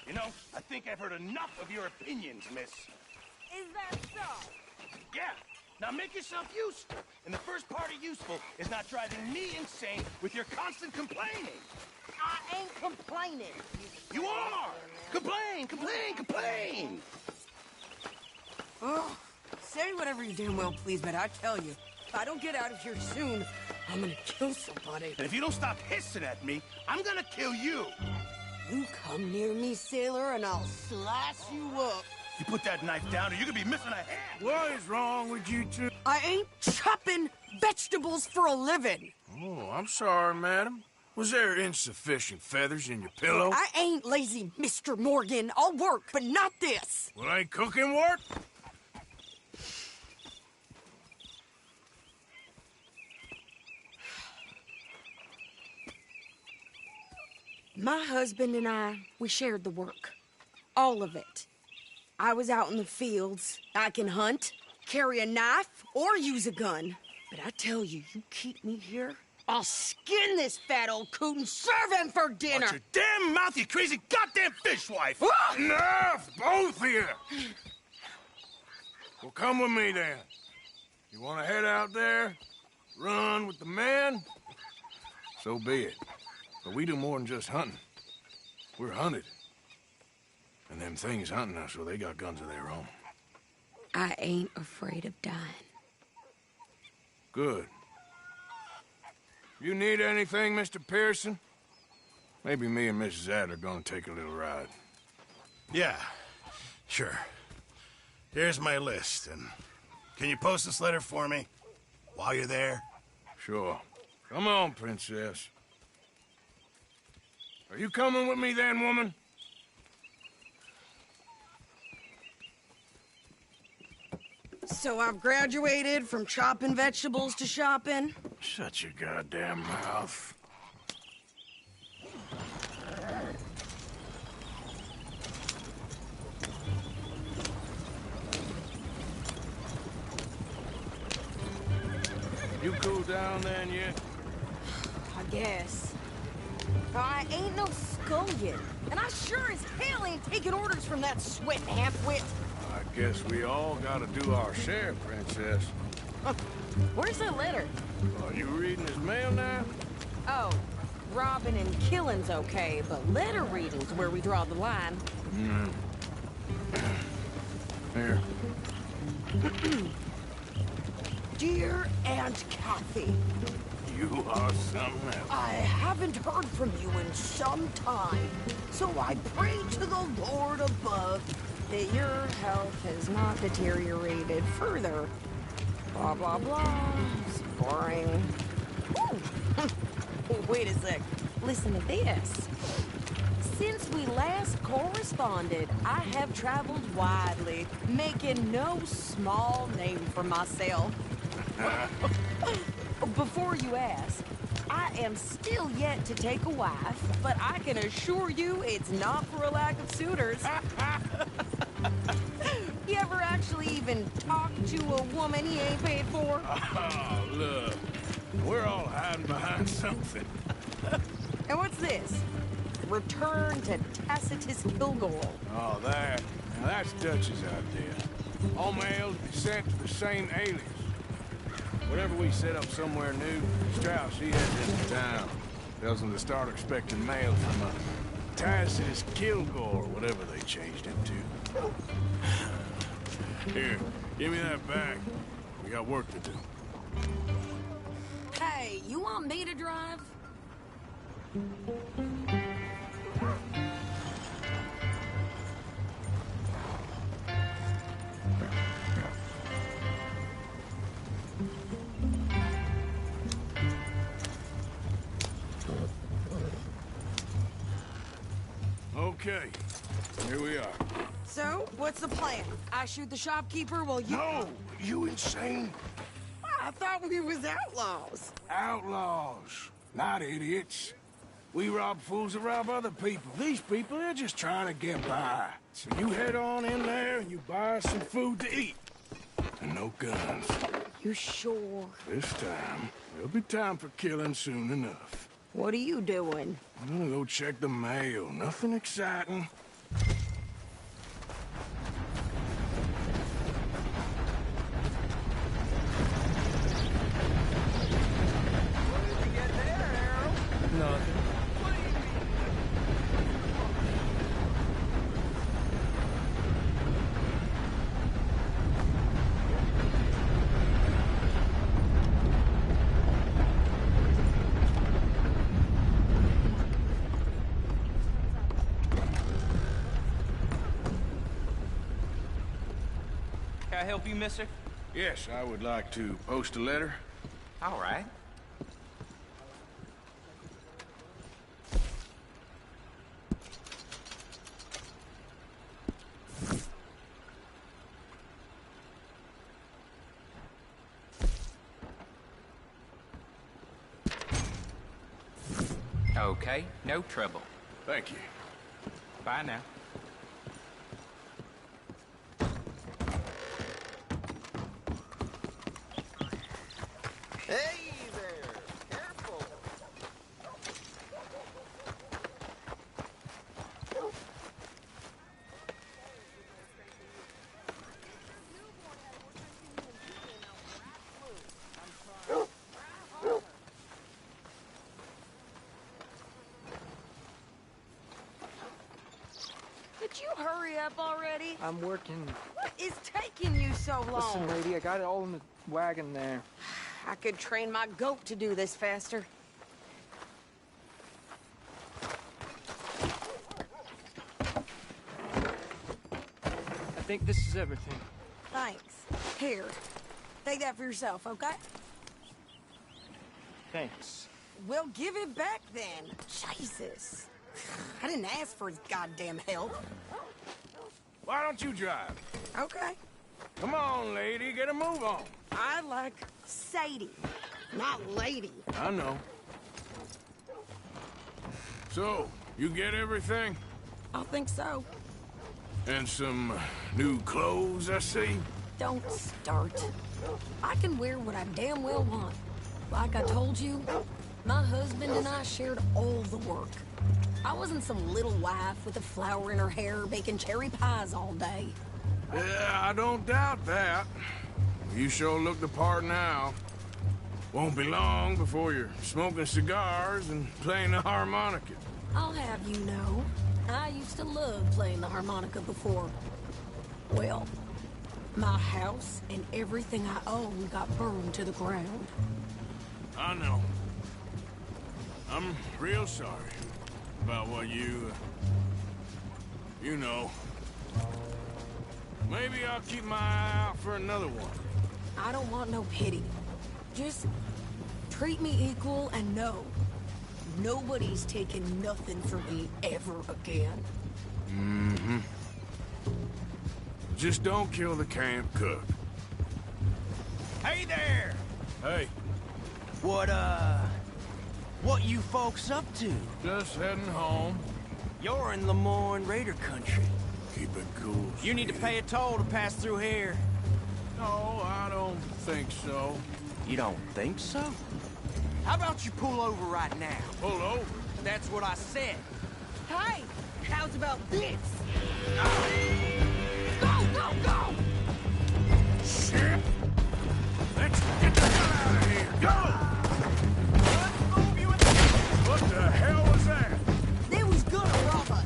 You know, I think I've heard enough of your opinions, miss. Is that so? Yeah. Now make yourself useful. And the first part of useful is not driving me insane with your constant complaining. I ain't complaining. You are! Complain, complain, complain! Oh, say whatever you damn well please, but I tell you, if I don't get out of here soon, I'm gonna kill somebody. And if you don't stop hissing at me, I'm gonna kill you. You come near me, sailor, and I'll slice you up. You put that knife down or you're gonna be missing a hand. What is wrong with you two? I ain't chopping vegetables for a living. Oh, I'm sorry, madam. Was there insufficient feathers in your pillow? I ain't lazy, Mr. Morgan. I'll work, but not this. Well, ain't cooking work? My husband and I, we shared the work. All of it. I was out in the fields. I can hunt, carry a knife, or use a gun. But I tell you, you keep me here, I'll skin this fat old coot and serve him for dinner. Watch your damn mouth, you crazy goddamn fishwife! Enough, both of you! Well, come with me, then. You want to head out there, run with the men? So be it. But we do more than just hunting. We're hunted. And them things hunting us, so they got guns of their own. I ain't afraid of dying. Good. You need anything, Mr. Pearson? Maybe me and Mrs. Adler are gonna take a little ride. Yeah, sure. Here's my list, and can you post this letter for me while you're there? Sure. Come on, princess. Are you coming with me then, woman? So I've graduated from chopping vegetables to shopping. Shut your goddamn mouth. You cool down then yet? I guess. I ain't no scullion, and I sure as hell ain't taking orders from that sweat half-wit. I guess we all gotta do our share, princess. Where's the letter? Are you reading his mail now? Oh, robbing and killing's okay, but letter reading's where we draw the line. Here. Dear Aunt Kathy, You are something else. I haven't heard from you in some time, so I pray to the Lord above that your health has not deteriorated further. Blah, blah, blah. It's boring. Ooh. Wait a sec. Listen to this. Since we last corresponded, I have traveled widely, making no small name for myself. Before you ask, I am still yet to take a wife, but I can assure you it's not for a lack of suitors. You ever actually even talk to a woman he ain't paid for? Oh, look. We're all hiding behind something. And what's this? Return to Tacitus Kilgore. Oh, that. Now that's Dutch's idea. All mails be sent to the same alias. Whenever we set up somewhere new, Strauss, he heads into town. Tells them to start expecting mail from a Tacitus Kilgore, whatever they changed him to. Here, give me that bag. We got work to do. Hey, you want me to drive? Okay, Here we are. So, what's the plan? I shoot the shopkeeper while you... No! You insane? I thought we was outlaws. Outlaws, not idiots. We rob fools that rob other people. These people, they're just trying to get by. So you head on in there and you buy us some food to eat. And no guns. You sure? This time, there'll be time for killing soon enough. What are you doing? I'm gonna go check the mail. Nothing exciting. Nothing. Can I help you, mister? Yes, I would like to post a letter. All right. Okay, no trouble. Thank you. Bye now. Hey there! Careful! Could you hurry up already? I'm working. What is taking you so long? Listen, lady, I got it all in the wagon there. I could train my goat to do this faster. I think this is everything. Thanks. Here, take that for yourself, okay? Thanks. Well, give it back then. Jesus. I didn't ask for his goddamn help. Why don't you drive? Okay. Come on, lady, get a move on. I like Sadie, not lady. I know. So, you get everything? I think so. And some new clothes, I see? Don't start. I can wear what I damn well want. Like I told you, my husband and I shared all the work. I wasn't some little wife with a flower in her hair baking cherry pies all day. Yeah, I don't doubt that. You sure look the part now. Won't be long before you're smoking cigars and playing the harmonica. I'll have you know, I used to love playing the harmonica before. Well, my house and everything I own got burned to the ground. I know. I'm real sorry about what you know. Maybe I'll keep my eye out for another one. I don't want no pity. Just treat me equal and know nobody's taking nothing from me ever again. Mm-hmm. Just don't kill the camp cook. Hey there! Hey, What you folks up to? just heading home. You're in Lemoyne Raider country. Keep it cool. You need to pay a toll to pass through here. No, I don't think so. You don't think so? How about you pull over right now? Pull over. That's what I said. Hey, how's about this? Go, go, go! Shit! Let's get the hell out of here! Go! What the hell was that? They was gonna rob us.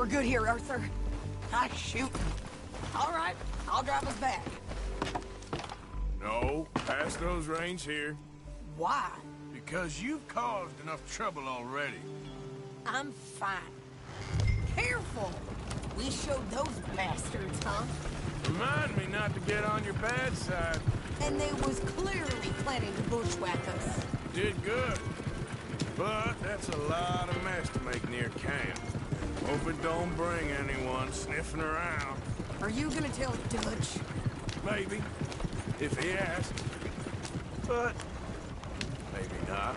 we're good here, Arthur. I shoot. All right, I'll drive us back. No, pass those reins here. Why? Because you've caused enough trouble already. I'm fine. Careful! We showed those bastards, huh? Remind me not to get on your bad side. And they was clearly planning to bushwhack us. Did good. But that's a lot of mess to make near camp. Hope it don't bring anyone sniffing around. Are you gonna tell Dutch? Maybe. If he asks. But maybe not.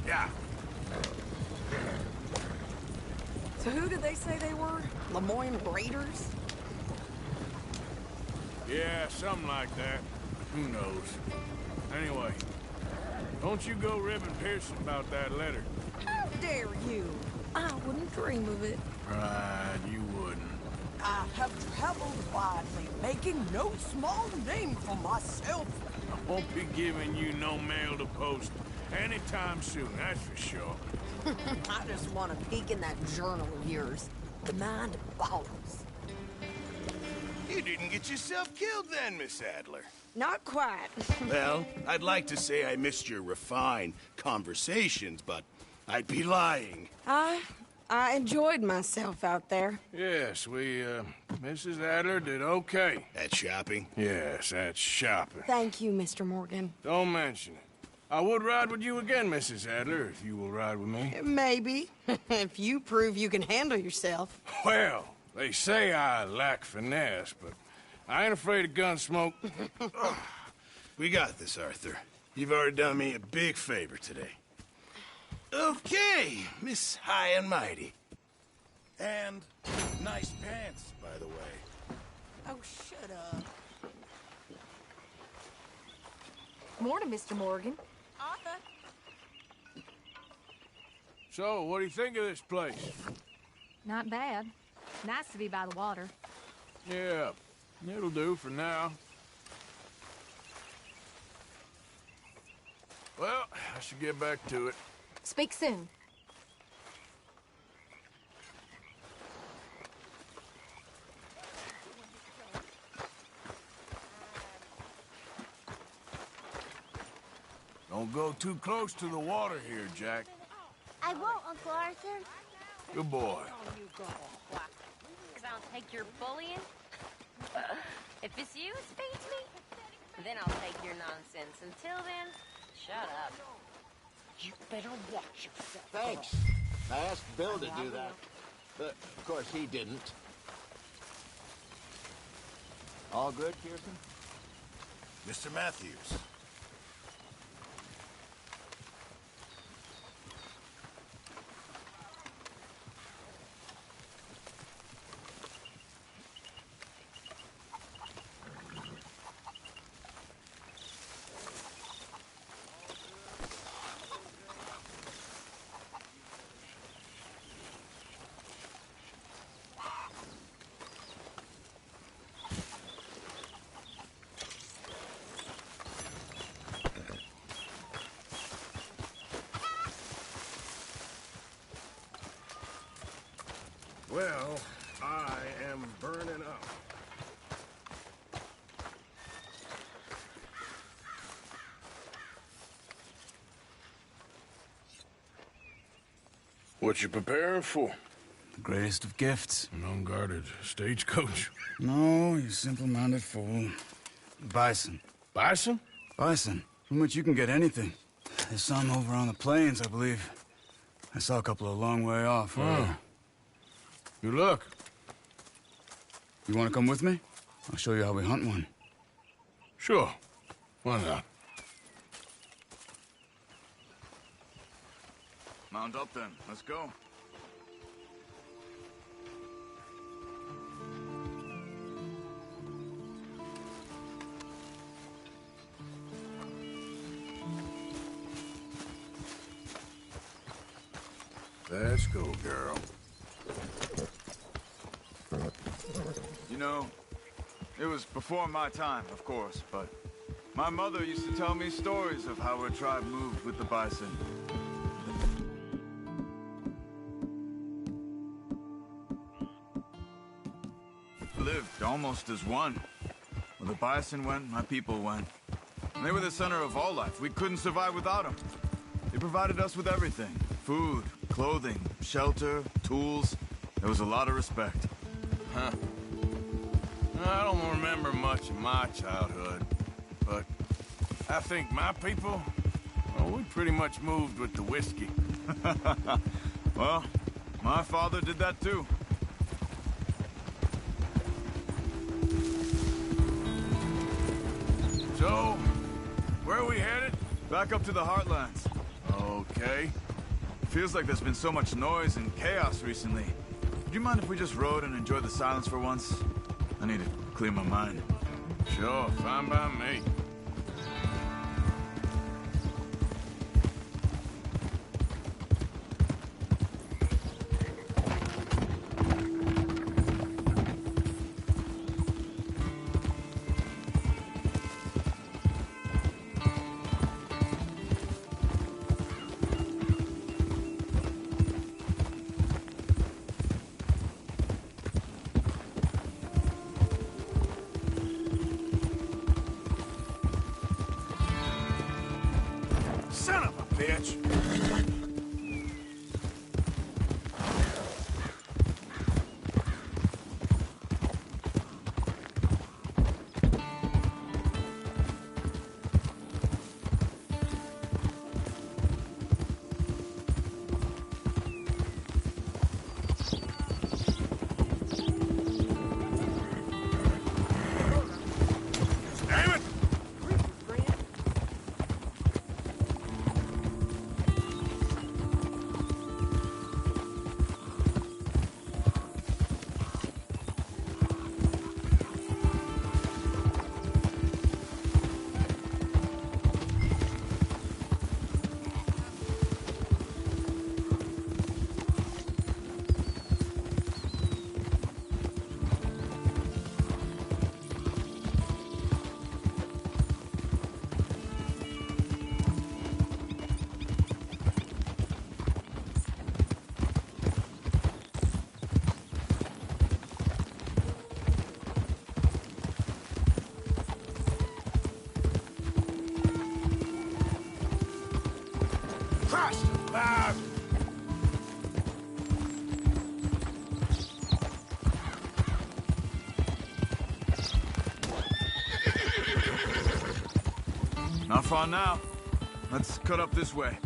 Yeah. So who did they say they were? Lemoyne Raiders? Yeah, something like that. Who knows? Anyway, don't you go ribbing Pearson about that letter. How dare you? I wouldn't dream of it. Right, you wouldn't. I have traveled widely, making no small name for myself. I won't be giving you no mail to post anytime soon, that's for sure. I just want to peek in that journal of yours. The mind boggles. You didn't get yourself killed then, Miss Adler. Not quite. Well, I'd like to say I missed your refined conversations, but I'd be lying. I enjoyed myself out there. Yes, Mrs. Adler did okay. At shopping? Yes, that's shopping. Thank you, Mr. Morgan. Don't mention it. I would ride with you again, Mrs. Adler, if you will ride with me. Maybe. If you prove you can handle yourself. Well, they say I lack finesse, but I ain't afraid of gun smoke. We got this, Arthur. You've already done me a big favor today. Okay, Miss High and Mighty. And nice pants, by the way. Oh, shut up. Morning, Mr. Morgan. Arthur. So, what do you think of this place? Not bad. Nice to be by the water. Yeah, it'll do for now. Well, I should get back to it. Speak soon. Don't go too close to the water here, Jack. I won't, Uncle Arthur. Good boy. Because I'll take your bullying. If it's you that feeds me, then I'll take your nonsense. Until then, shut up. You better watch yourself. Thanks. I asked Bill to do that. But, of course, he didn't. All good, Pearson? Mr. Matthews. Well, I am burning up. What you preparing for? The greatest of gifts. An unguarded stagecoach. No, you simple-minded fool. Bison. Bison? Bison, from which you can get anything. There's some over on the plains, I believe. I saw a couple a long way off. Good luck. You want to come with me? I'll show you how we hunt one. Sure. Why not? Mount up then. Let's go. Let's go, girl. You know, it was before my time, of course, but my mother used to tell me stories of how her tribe moved with the bison. almost as one. Where the bison went, my people went. And they were the center of all life. We couldn't survive without them. They provided us with everything. Food, clothing, shelter, tools. There was a lot of respect. Huh. I don't remember much of my childhood, but I think my people, well, we pretty much moved with the whiskey. Well, my father did that too. So, where are we headed? Back up to the Heartlands. Okay. Feels like there's been so much noise and chaos recently. Would you mind if we just rode and enjoyed the silence for once? I need to clear my mind. Sure, fine by me. Son of a bitch! Damn it! Fast! Fast! Not far now. Let's cut up this way.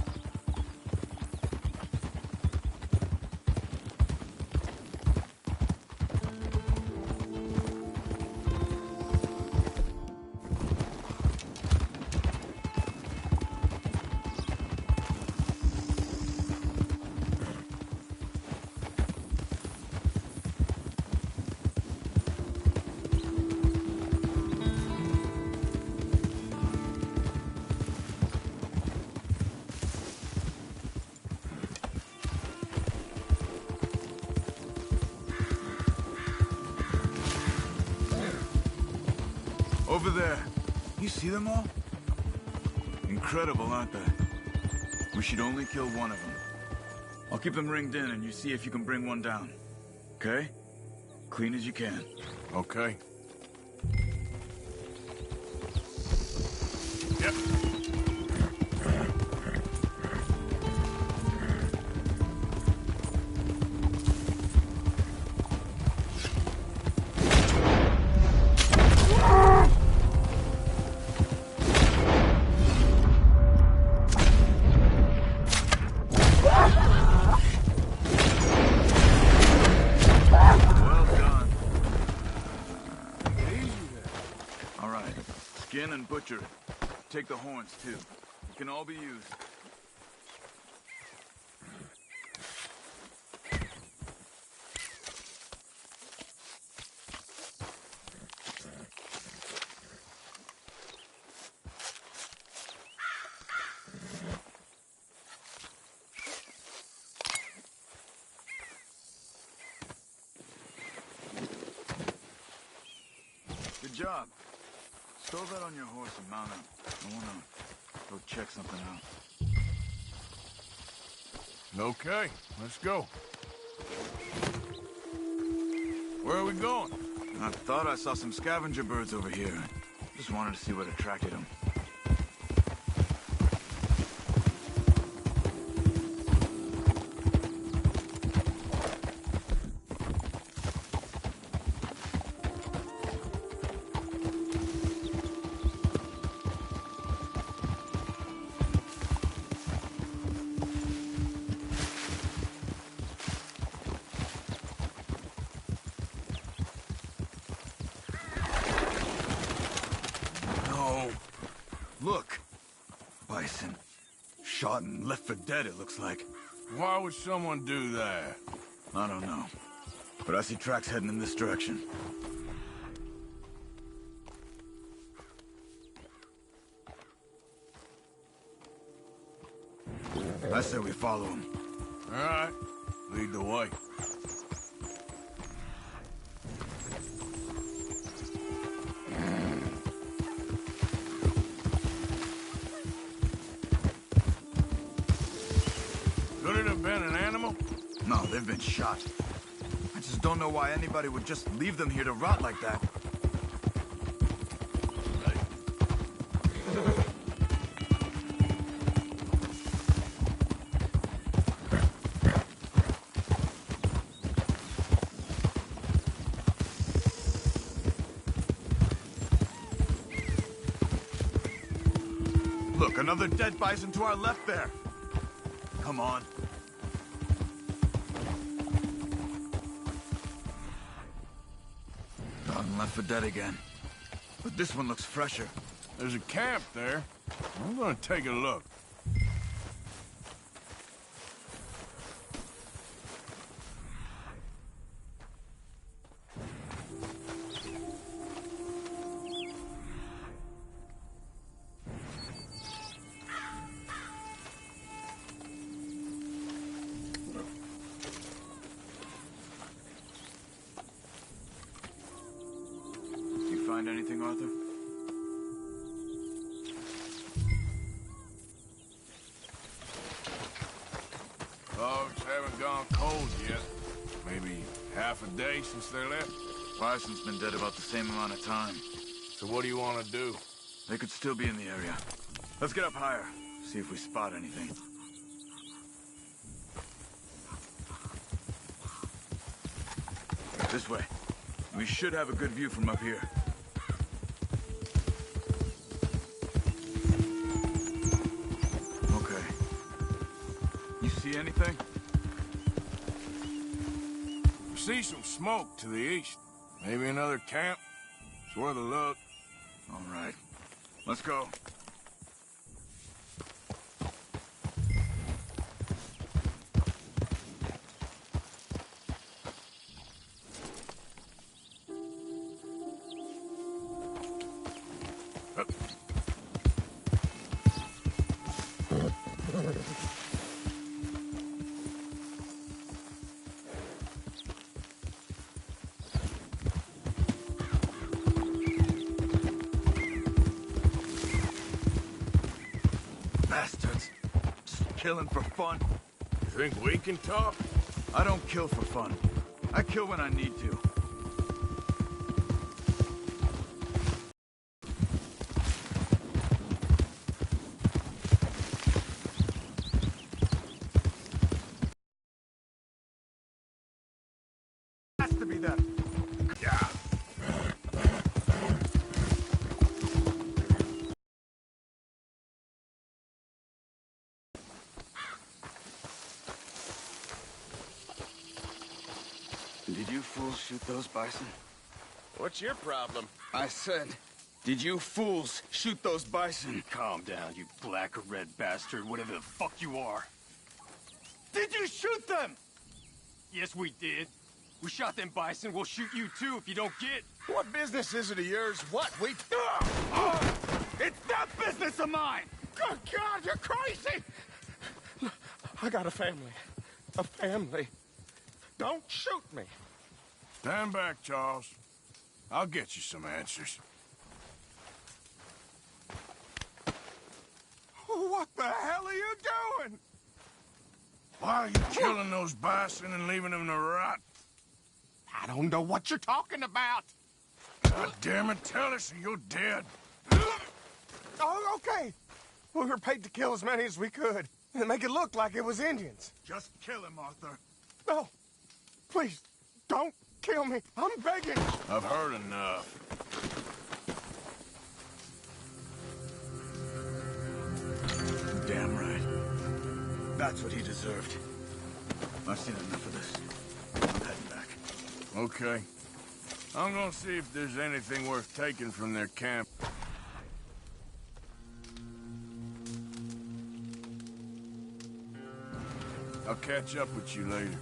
Over there. You see them all? Incredible, aren't they? We should only kill one of them. I'll keep them ringed in and you see if you can bring one down. Okay? Clean as you can. Okay. Yep. Skin and butcher it. Take the horns, too. It can all be used. Good job. Throw that on your horse and mount up. I wanna go check something out. Okay, let's go. Where are we going? I thought I saw some scavenger birds over here. Just wanted to see what attracted them. Look! Bison. Shot and left for dead, it looks like. Why would someone do that? I don't know. But I see tracks heading in this direction. I say we follow him. All right. Lead the way. Could it have been an animal? No, they've been shot. I just don't know why anybody would just leave them here to rot like that. Look, another dead bison to our left there. Come on. Gone left for dead again. But this one looks fresher. There's a camp there. I'm gonna take a look. Find anything, Arthur? Dogs haven't gone cold yet. Maybe half a day since they left. Bison's been dead about the same amount of time. So what do you want to do? They could still be in the area. Let's get up higher, see if we spot anything. This way. We should have a good view from up here. Okay. You see anything? We see some smoke to the east. Maybe another camp. It's worth a look. All right. Let's go. Bastards. Just killing for fun. You think we can talk? I don't kill for fun. I kill when I need to. Has to be them. Yeah. Did you fools shoot those bison? What's your problem? I said, did you fools shoot those bison? Calm down, you black or red bastard, whatever the fuck you are. Did you shoot them? Yes, we did. We shot them bison, we'll shoot you too if you don't get... What business is it of yours? What? We... It's not business of mine! Good God, you're crazy! I got a family. A family. Don't shoot me. Stand back, Charles. I'll get you some answers. What the hell are you doing? Why are you killing those bison and leaving them to rot? I don't know what you're talking about. God damn it, tell us you're dead. Oh, okay. We were paid to kill as many as we could and make it look like it was Indians. Just kill him, Arthur. No. Please, don't kill me. I'm begging. I've heard enough. Damn right. That's what he deserved. I've seen enough of this. I'm heading back. Okay. I'm gonna see if there's anything worth taking from their camp. I'll catch up with you later.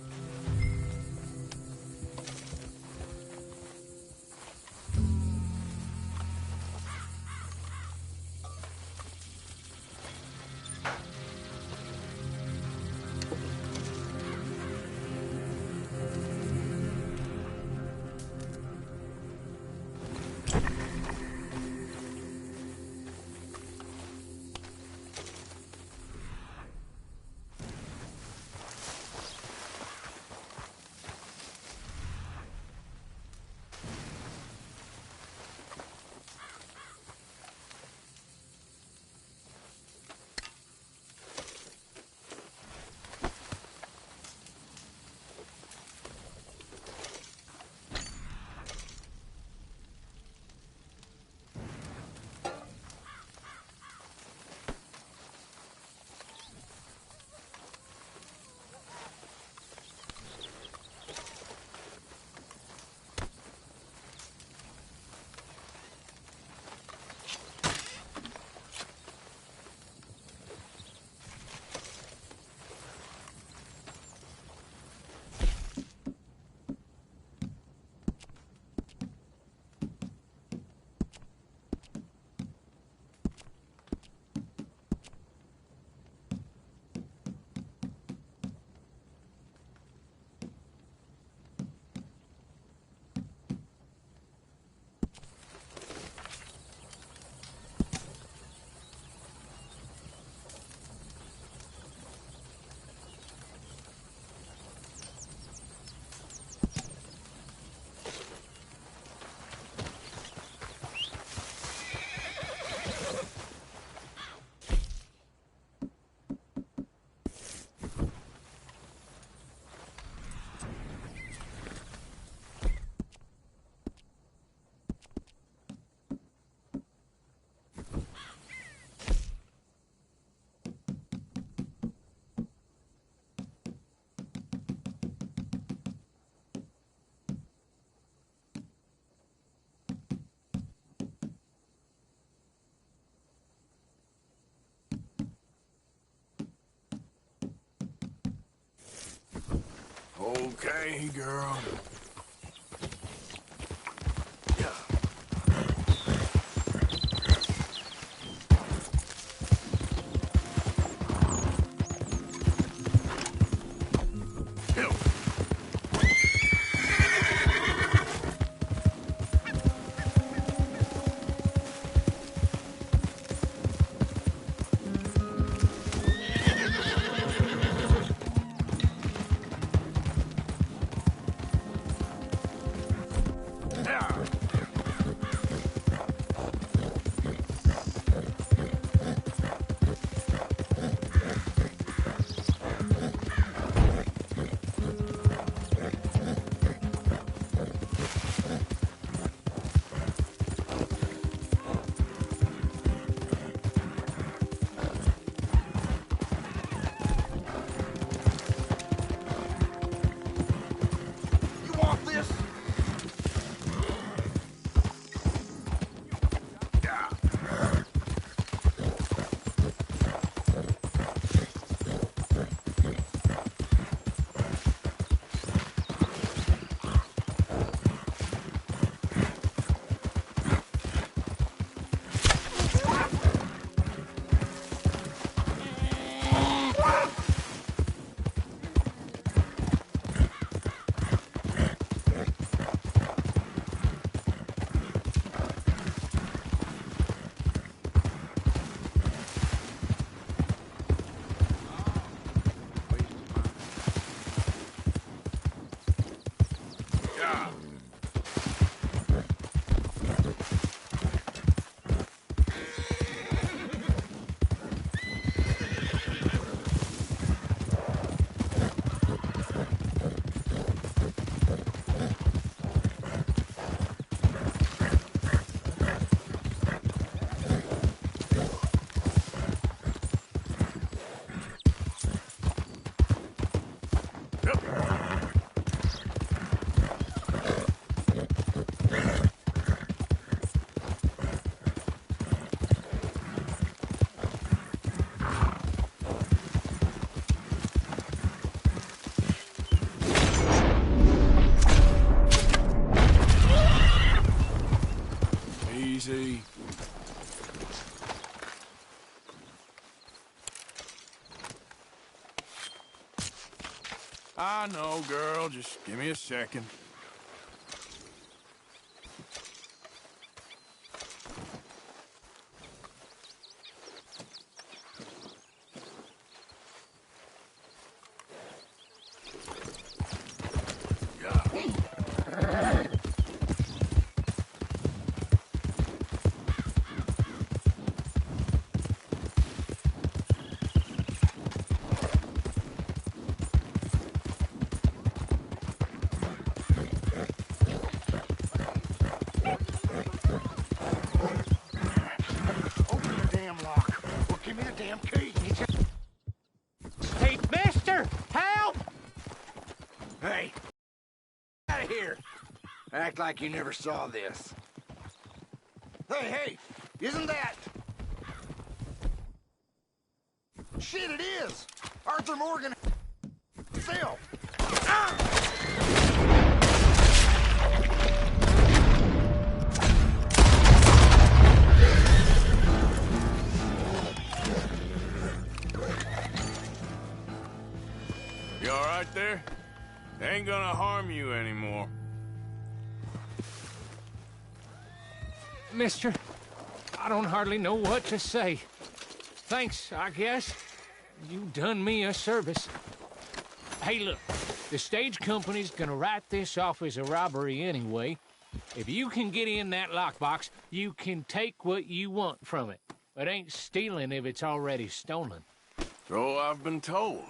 Okay, girl. I know, girl. Just give me a second. Hey, mister! Help! Hey! Out of here! Act like you never saw this. Hey! Isn't that... Shit, it is! Arthur Morgan himself! You all right there? They ain't gonna harm you anymore. Mister, I don't hardly know what to say. Thanks, I guess. You done me a service. Hey, look, the stage company's gonna write this off as a robbery anyway. If you can get in that lockbox, you can take what you want from it. It ain't stealing if it's already stolen. So I've been told.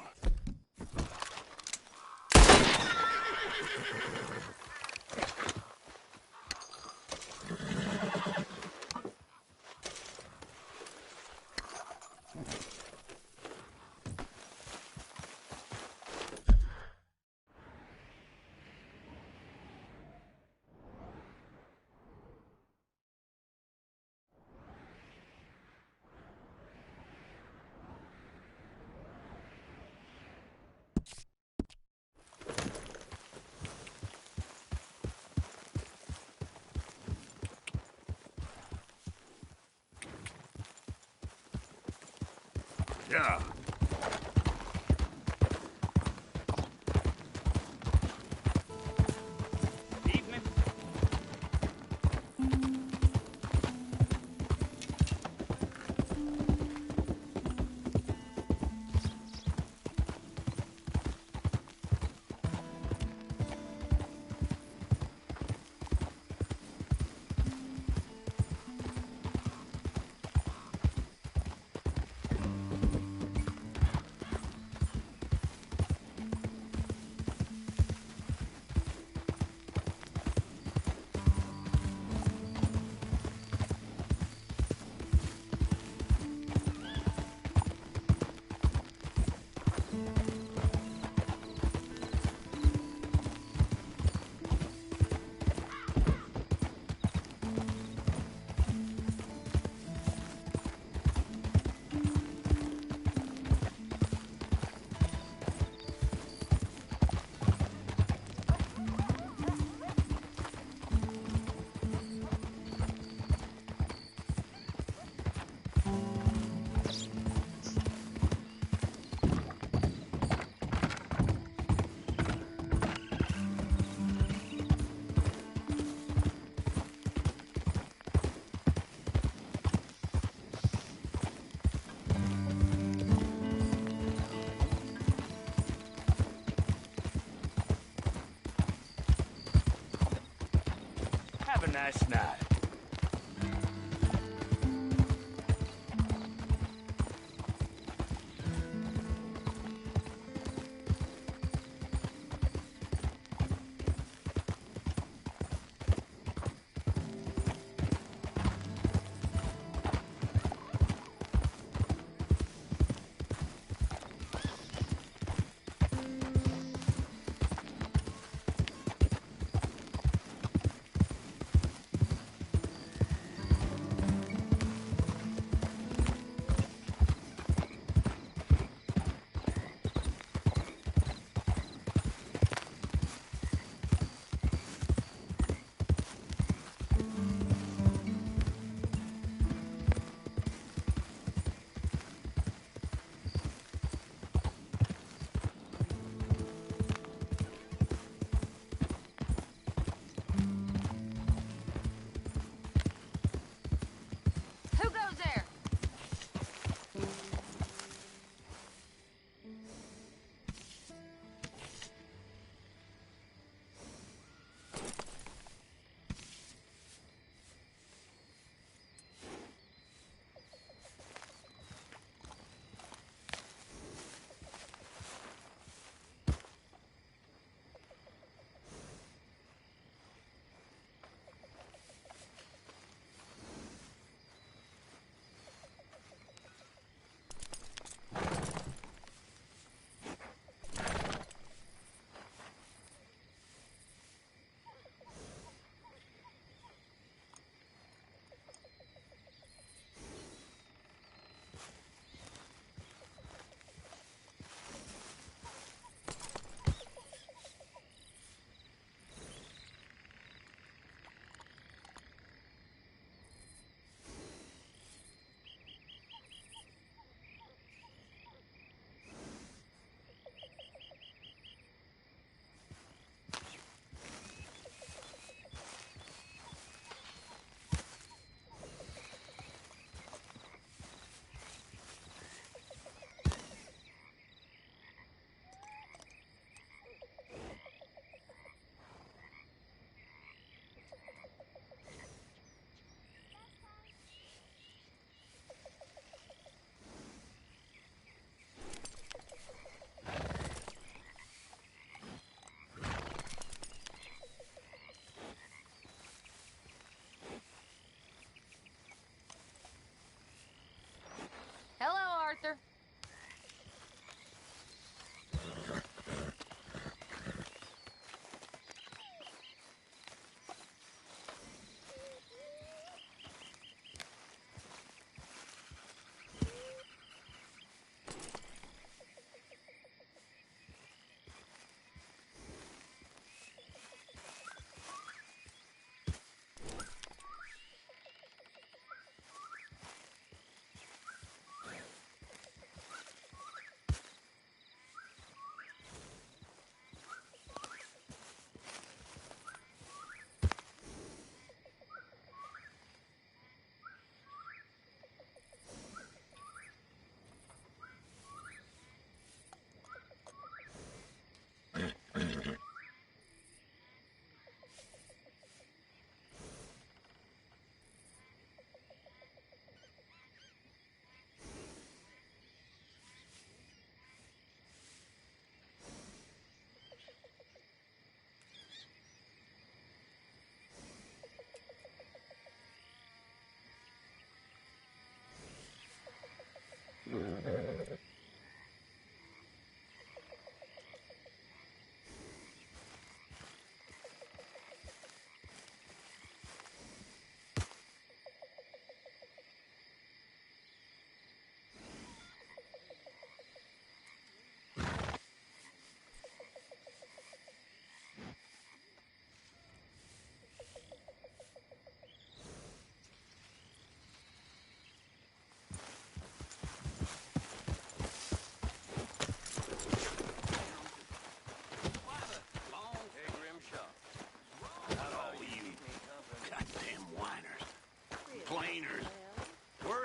Yeah. Evening. Have a nice night.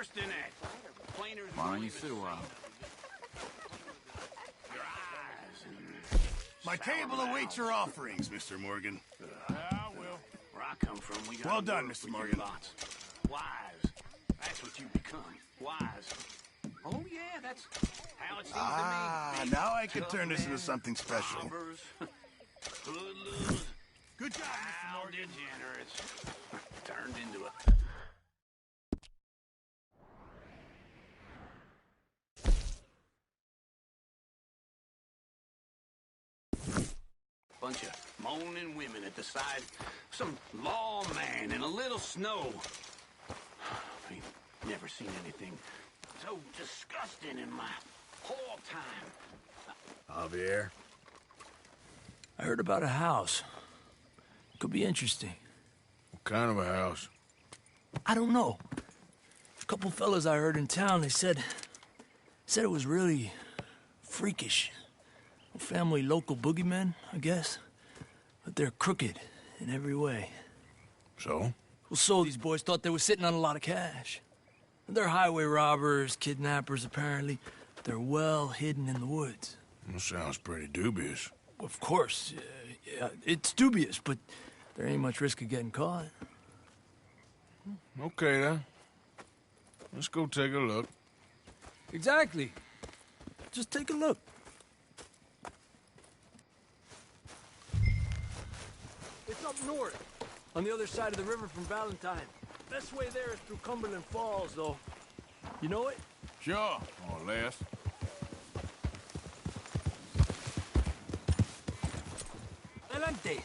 worse than that. Planers. Why don't you sit a while? Your eyes and My table awaits your offerings, Mr. Morgan. I will. Where I come from, we got Well done, work Mr. with Morgan. Lots. Wise. That's what you become. Wise. Oh yeah, that's how it seems to me. Now I can turn this into something special. Robbers, hoodlums, Good job, Mr. foul Morgan. degenerates. Turned into a bunch of moaning women at the side of some lawman in a little snow. I've never seen anything so disgusting in my whole time. Javier? I heard about a house. Could be interesting. What kind of a house? I don't know. A couple fellas I heard in town, they said it was really freakish. A family local boogeymen, I guess. But they're crooked in every way. So? Well, so these boys thought they were sitting on a lot of cash. They're highway robbers, kidnappers, apparently. They're well hidden in the woods. That sounds pretty dubious. Of course, yeah, it's dubious, but there ain't much risk of getting caught. Okay, then. Let's go take a look. Exactly. Just take a look. It's up north, on the other side of the river from Valentine. Best way there is through Cumberland Falls, though. You know it? Sure, more or less. Adelante.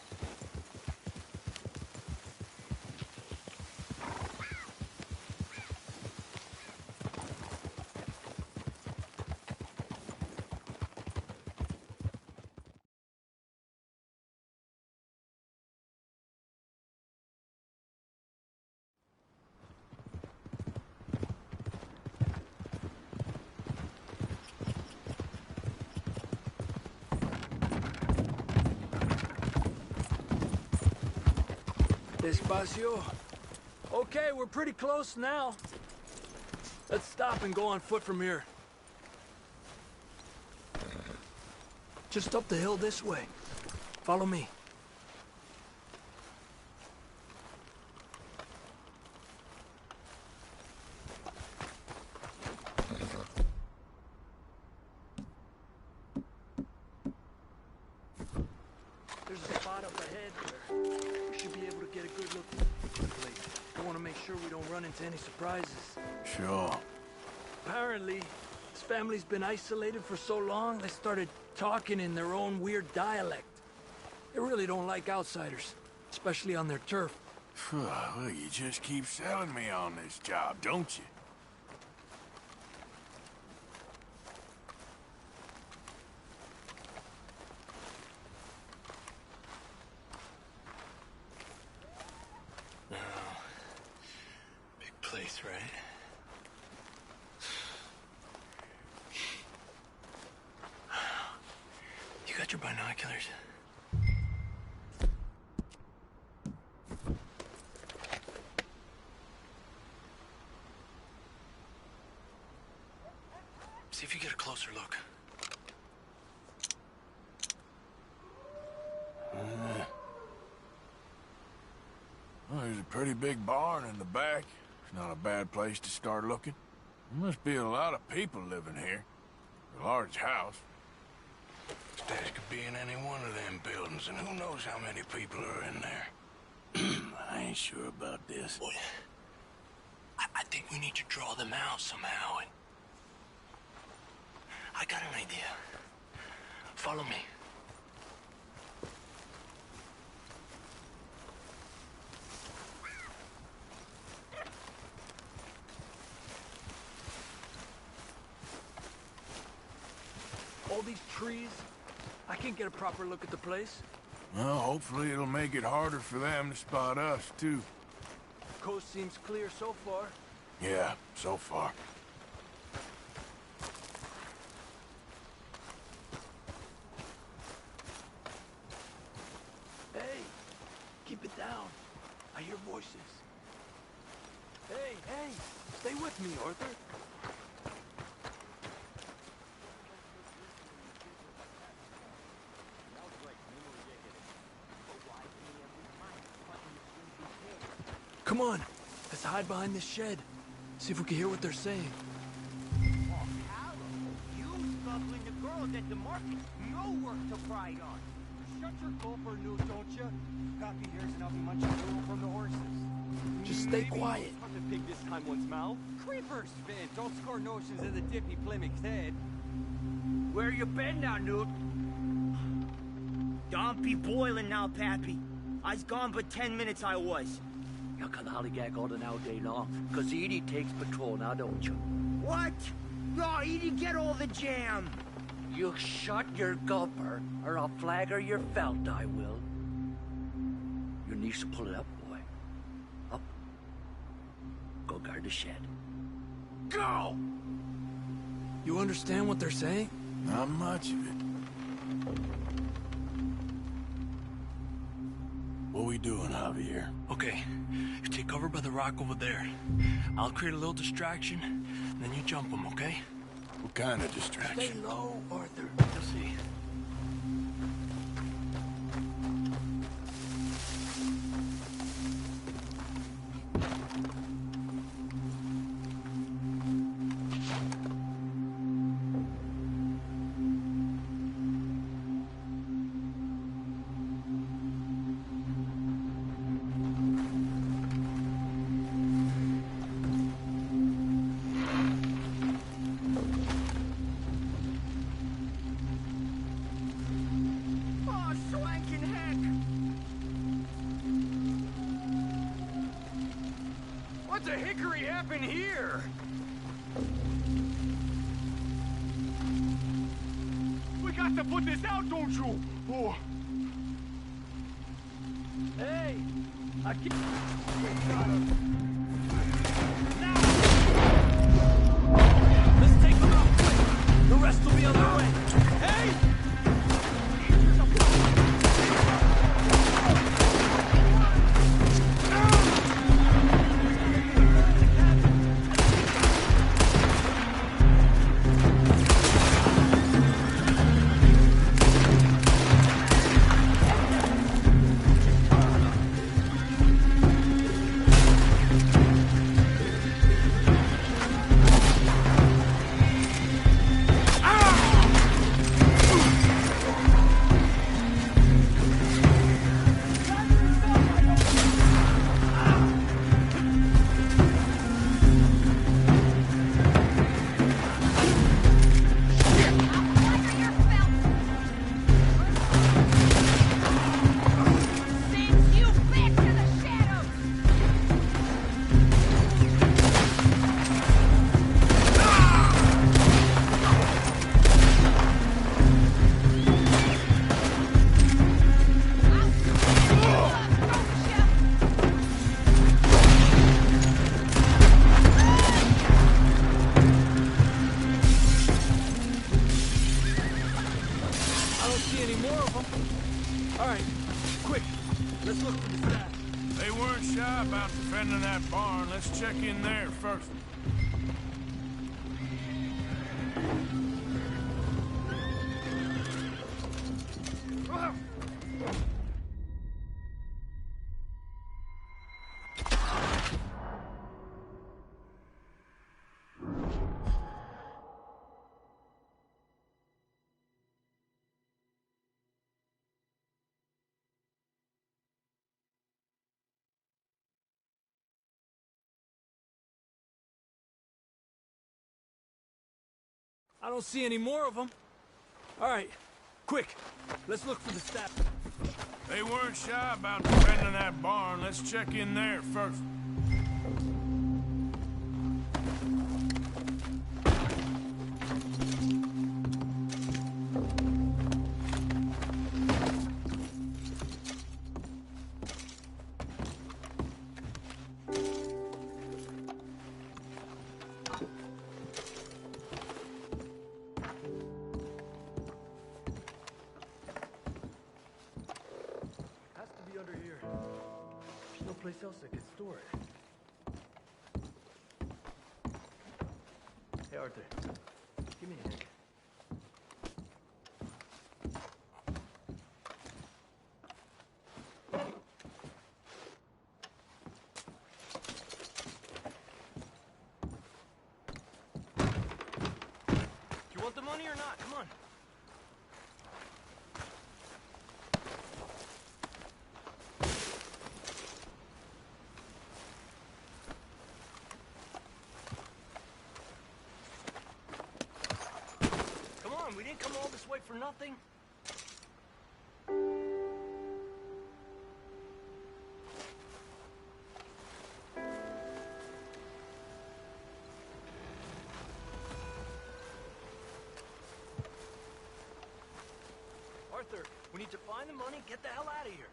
Despacio. Okay, we're pretty close now. Let's stop and go on foot from here. Just up the hill this way. Follow me. There's a spot up ahead where we should be able to get a good look at the place. I want to make sure we don't run into any surprises. Sure. Apparently, this family's been isolated for so long, they started talking in their own weird dialect. They really don't like outsiders, especially on their turf. Well, you just keep selling me on this job, don't you? Big place, right? You got your binoculars? See if you get a closer look. Well, there's a pretty big barn in the back. It's not a bad place to start looking. There must be a lot of people living here. A large house. Stash could be in any one of them buildings, and who knows how many people are in there. I ain't sure about this. Boy, I think we need to draw them out somehow. And I got an idea. Follow me. All these trees, I can't get a proper look at the place. Well, hopefully it'll make it harder for them to spot us, too. The coast seems clear so far. Yeah, so far. Hey, keep it down. I hear voices. Hey, Stay with me, Arthur. Come on, let's hide behind this shed. See if we can hear what they're saying. You smuggling the girls at the market, no work to pride on. Shut your gopher noose, don't you? Copy yours and I'll be munching food from the horses. Just stay quiet. Not the pig this time one's mouth. Creepers, Finn. Don't score notions in the dippy Plymouth's head. Where you been now, Newt? Don't be boiling now, Pappy. I's gone but 10 minutes I was. You can hollygag all the now day long, 'cause Edie takes patrol now, don't you? What? No, Edie, get all the jam. You shut your gupper, or I'll flagger your felt, I will. Your niece will pull it up, boy. Up. Go guard the shed. Go! You understand what they're saying? Not much of it. What we doing, Javier? Okay, you take cover by the rock over there. I'll create a little distraction, and then you jump them, okay? What kind of distraction? Stay low, Arthur. You'll see. Oh, swanking heck! What the hickory happened here? We got to put this out, don't you? Oh. Hey! I keep... Let's take them out quick! The rest will be on their way! Hey! Let's check in there first. I don't see any more of them. All right, quick, let's look for the staff. They weren't shy about defending that barn. Let's check in there first. Place else that could store it. Hey, Arthur. Give me a hand. You want the money or not? Come on. Come on, we didn't come all this way for nothing. Arthur, we need to find the money, get the hell out of here.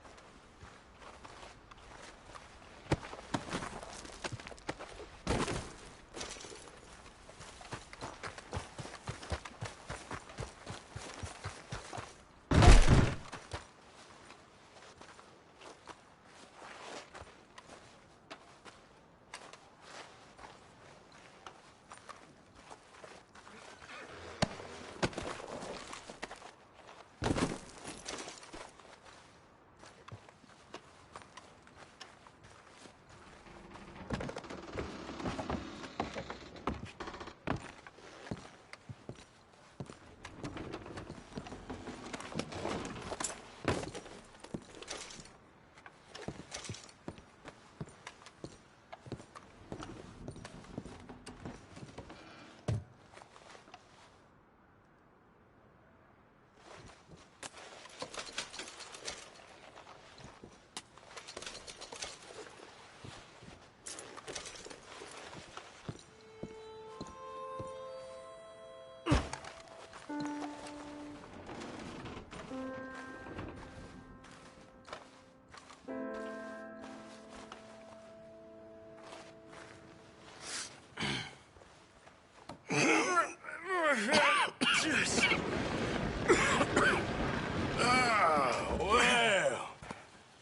Oh, well,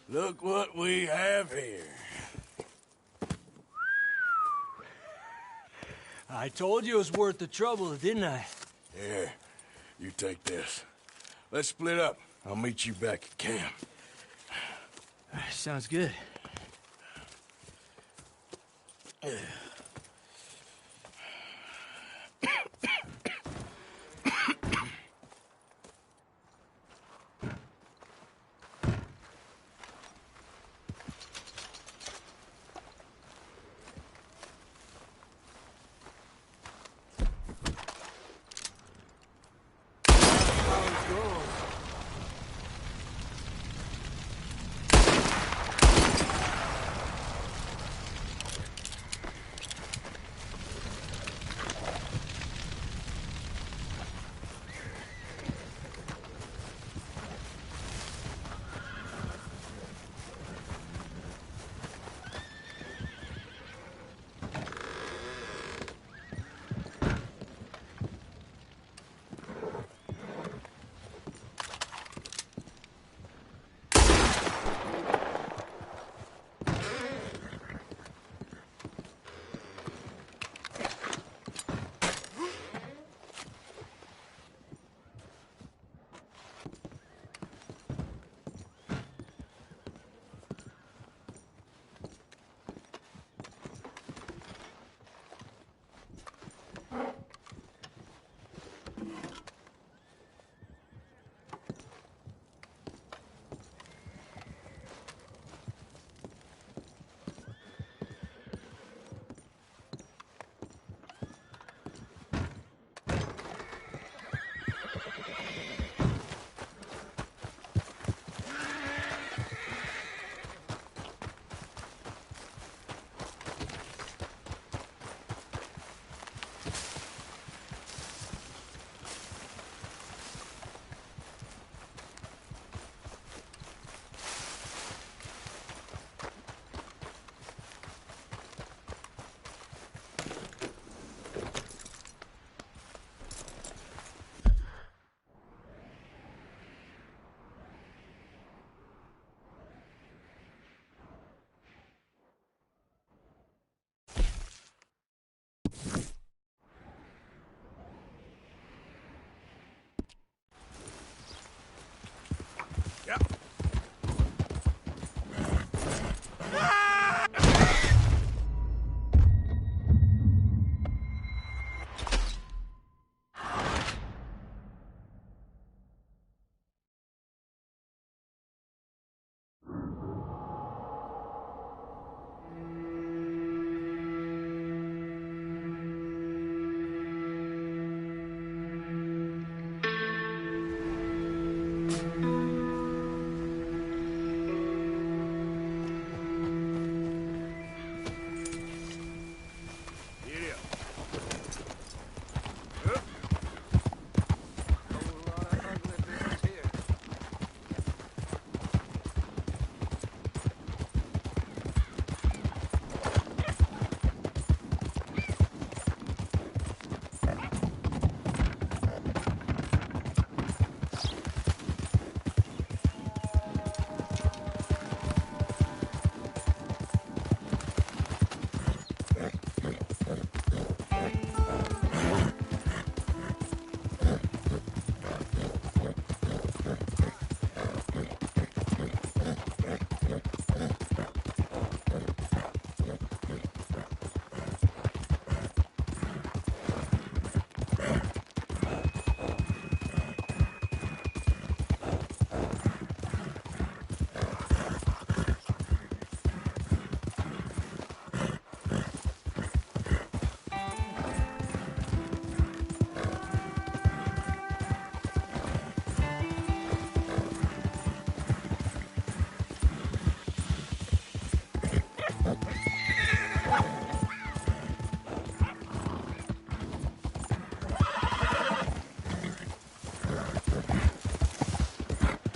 look what we have here. I told you it was worth the trouble, didn't I? Here, you take this. Let's split up. I'll meet you back at camp. Sounds good.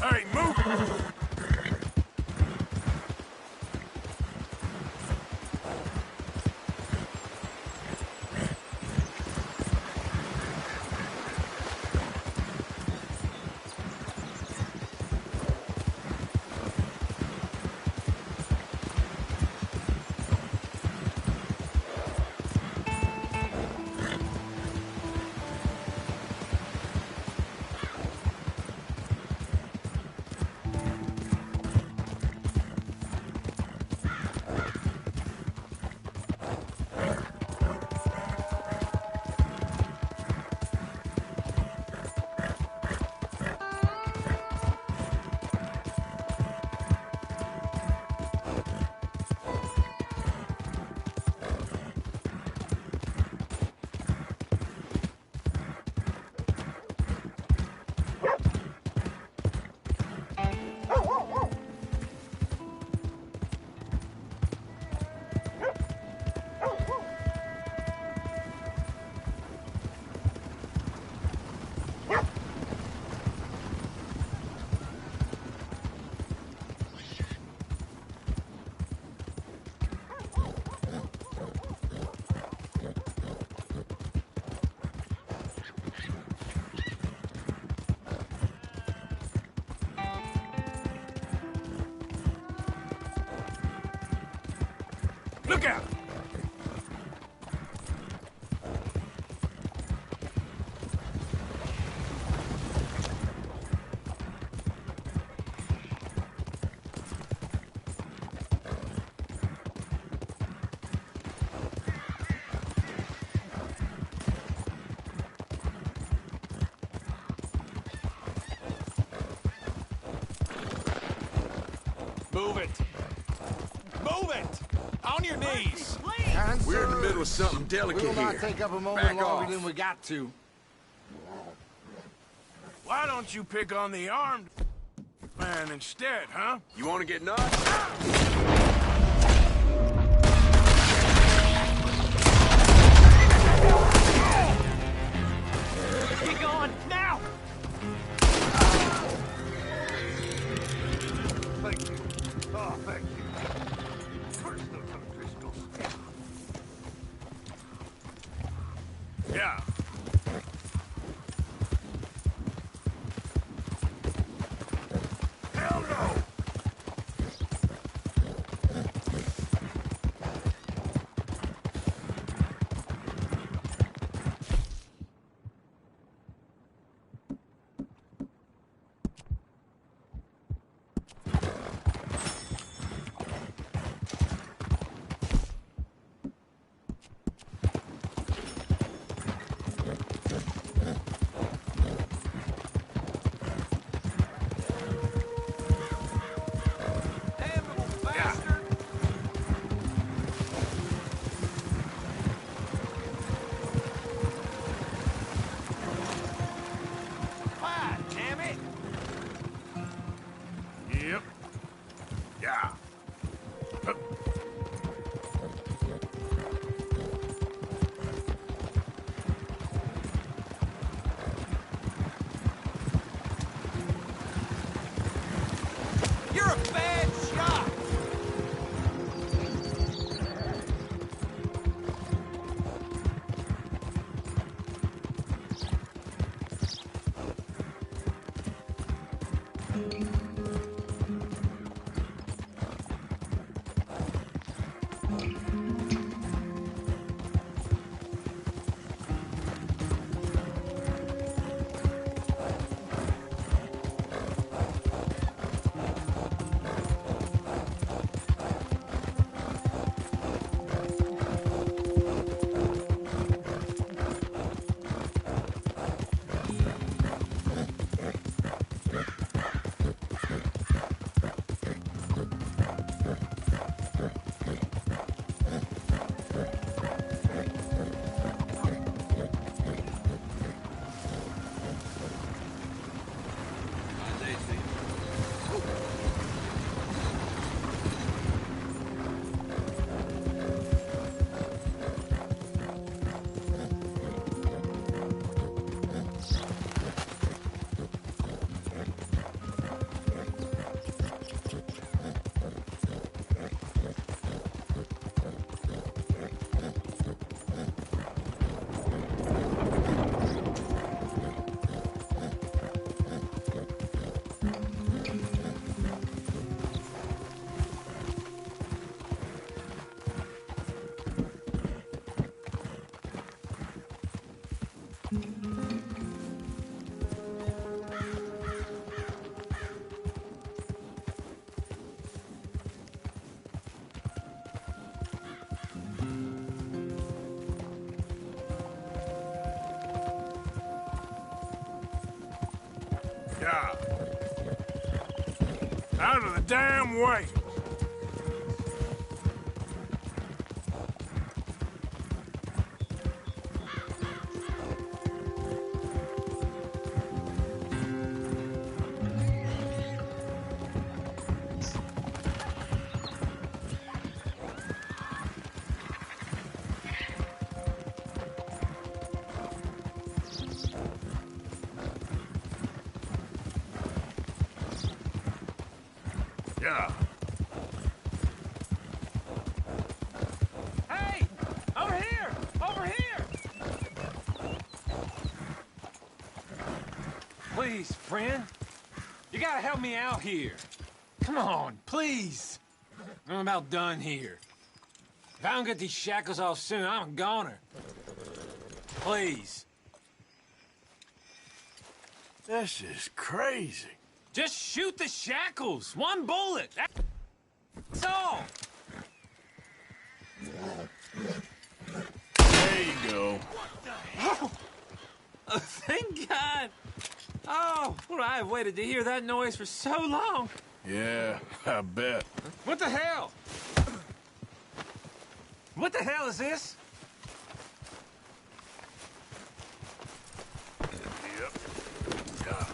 All right, move! Look out! Move it! Move it! On your knees! We're in the middle of something delicate We'll not here. take up a moment Back longer off. than we got to. Why don't you pick on the armed man instead, huh? You want to get nuts? Get going, now! Thank you. Oh, thank you. Personal crystals. Yeah. Hell no! Yep. Yeah. You're a bad shot! Yeah. Out of the damn way! Yeah. Hey! Over here! Over here! Please, friend. You gotta help me out here. Come on, please. I'm about done here. If I don't get these shackles off soon, I'm a goner. Please. This is crazy. Just shoot the shackles. One bullet. That's all. There you go. Oh, thank God. Oh, well, I have waited to hear that noise for so long. Yeah, I bet. What the hell? What the hell is this? Yep. Yeah.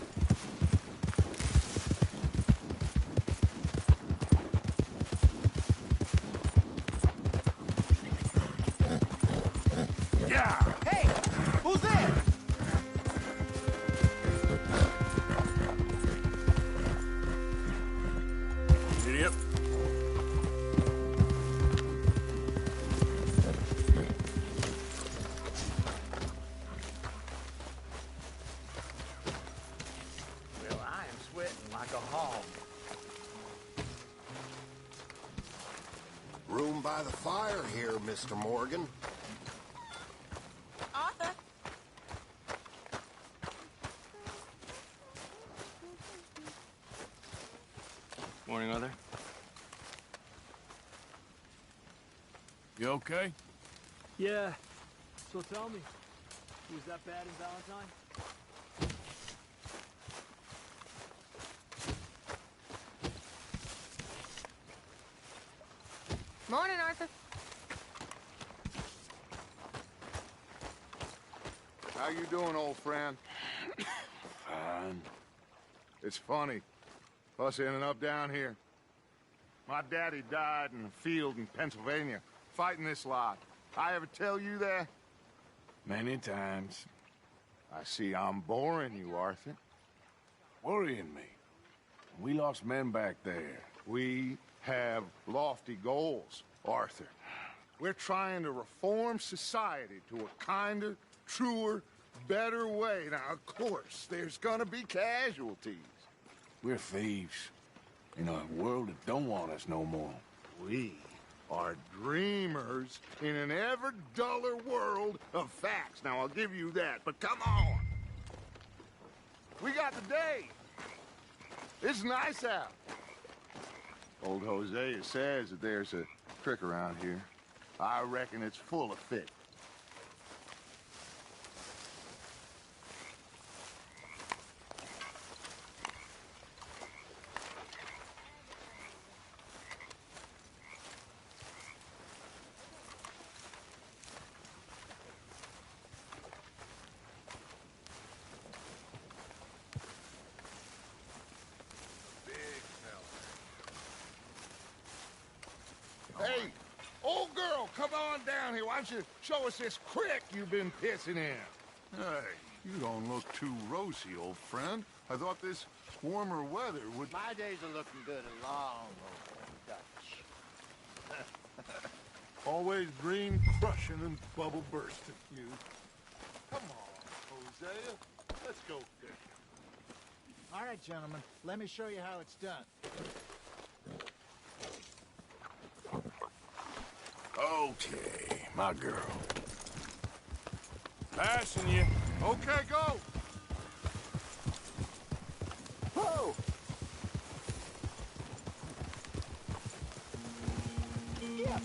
Yeah! Hey! Who's there? Yep. Well, I am sweating like a hog. Room by the fire here, Mr. Morgan. Arthur. Morning, Arthur. You okay? Yeah. So tell me, was that bad in Valentine? Morning, Arthur. How you doing, old friend? Fine. It's funny, us ending up down here. My daddy died in a field in Pennsylvania, fighting this lot. I ever tell you that? Many times. I see I'm boring you, Arthur. Worrying me. We lost men back there. We have lofty goals, Arthur. We're trying to reform society to a kinder, truer, better way. Now, of course, there's gonna be casualties. We're thieves. In a world that don't want us no more. We are dreamers in an ever duller world of facts. Now, I'll give you that, but come on. We got the day. It's nice out. Old Hosea says that there's a trick around here. I reckon it's full of fish. Hey, old girl, come on down here. Why don't you show us this creek you've been pissing in? Hey, you don't look too rosy, old friend. I thought this warmer weather would... My days are looking good along over Dutch. Always dream crushing and bubble bursting, you. Come on, Hosea. Let's go fishing. All right, gentlemen. Let me show you how it's done. Okay, my girl. Passing you. Okay, go. Whoa! Yeah.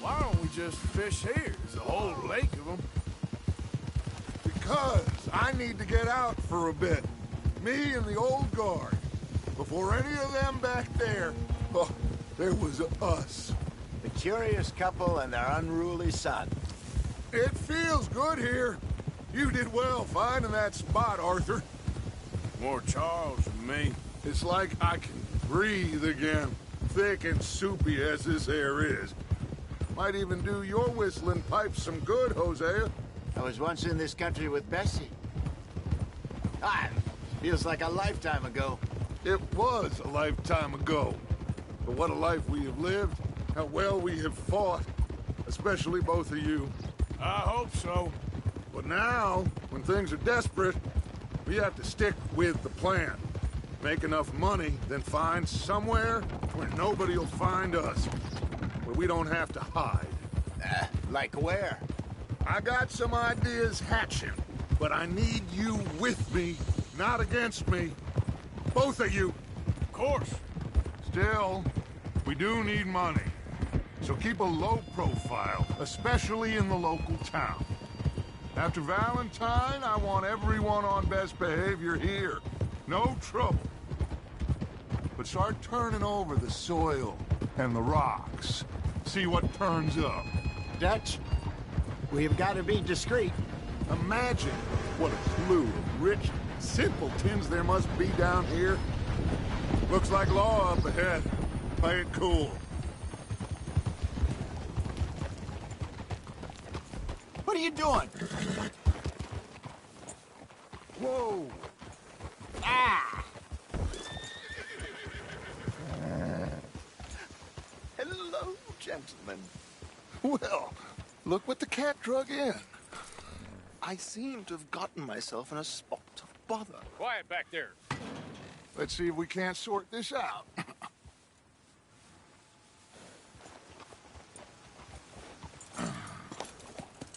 Why don't we just fish here? There's a whole lake of them. Because I need to get out for a bit. Me and the old guard. Before any of them back there, oh, there was us. The curious couple and their unruly son. It feels good here. You did well finding that spot, Arthur. More Charles than me. It's like I can breathe again, thick and soupy as this air is. Might even do your whistling pipes some good, Hosea. I was once in this country with Bessie. Feels like a lifetime ago. It was a lifetime ago. But what a life we have lived, how well we have fought, especially both of you. I hope so. But now, when things are desperate, we have to stick with the plan. Make enough money, then find somewhere where nobody will find us. Where we don't have to hide. Like where? I got some ideas hatching, but I need you with me, not against me. Both of you. Of course. Still, we do need money. So keep a low profile, especially in the local town. After Valentine, I want everyone on best behavior here. No trouble. But start turning over the soil and the rocks. See what turns up. Dutch, we've got to be discreet. Imagine what a slew of rich simpletons there must be down here. Looks like law up ahead. Play it cool. What are you doing? Whoa! Ah! Hello, gentlemen. Well, look what the cat drug in. I seem to have gotten myself in a spot of bother. Quiet back there. Let's see if we can't sort this out.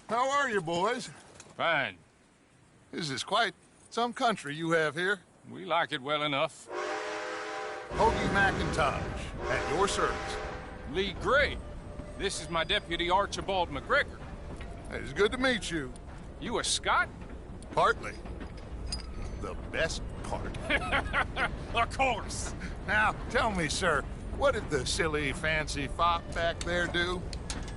How are you, boys? Fine. This is quite some country you have here. We like it well enough. Hoagie McIntosh, at your service. Lee Gray. This is my deputy Archibald McGregor. It's good to meet you. You a Scot? Partly. The best part. Of course. Now, tell me, sir, what did the silly, fancy fop back there do?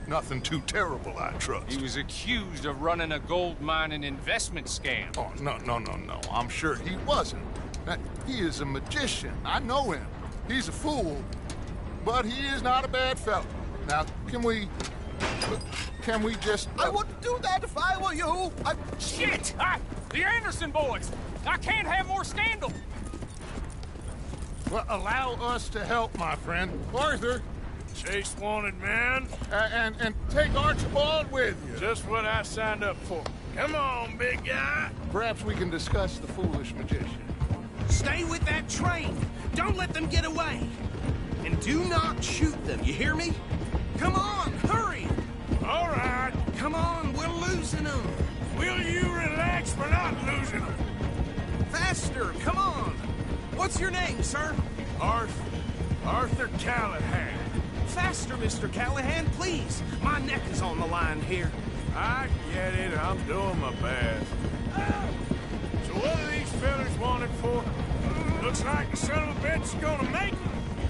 Nothing too terrible, I trust. He was accused of running a gold mining investment scam. Oh, no. I'm sure he wasn't. He is a magician. I know him. He's a fool. But he is not a bad fellow. Now, can we just... I wouldn't do that if I were you. Shit! The Anderson boys! I can't have more scandal! Well, allow us to help, my friend. Arthur! Chase wanted man. And take Archibald with you. Just what I signed up for. Come on, big guy. Perhaps we can discuss the foolish magician. Stay with that train. Don't let them get away. And do not shoot them, you hear me? Come on, hurry! All right. Come on, we're losing them. Will you relax? We're not losing them. Faster, come on. What's your name, sir? Arthur Callahan. Faster, Mr. Callahan, please. My neck is on the line here. I get it. I'm doing my best. So what are these fellas wanted for? Looks like the son of a bitch is gonna make it.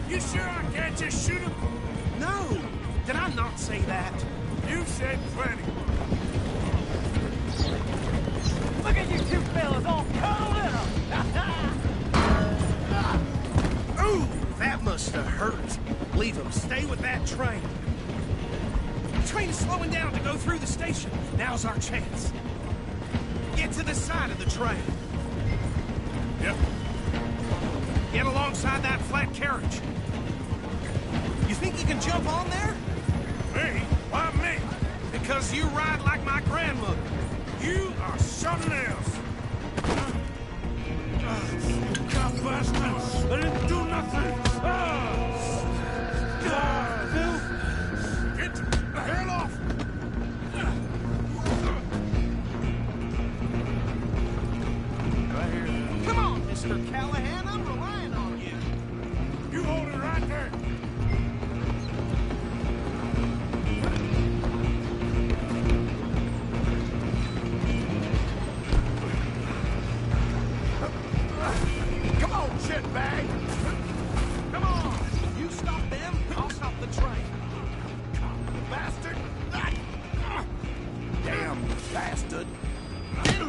You sure I can't just shoot him? No. Did I not say that? You said plenty. Look at you two fellas all cuddled up. Ooh, that must have hurt. Leave them. Stay with that train. The train is slowing down to go through the station. Now's our chance. Get to the side of the train. Yep. Get alongside that flat carriage. You think you can jump on there? Me? Why me? Because you ride like my grandmother. You are something else. God bastard! I didn't do nothing! Get the hell off!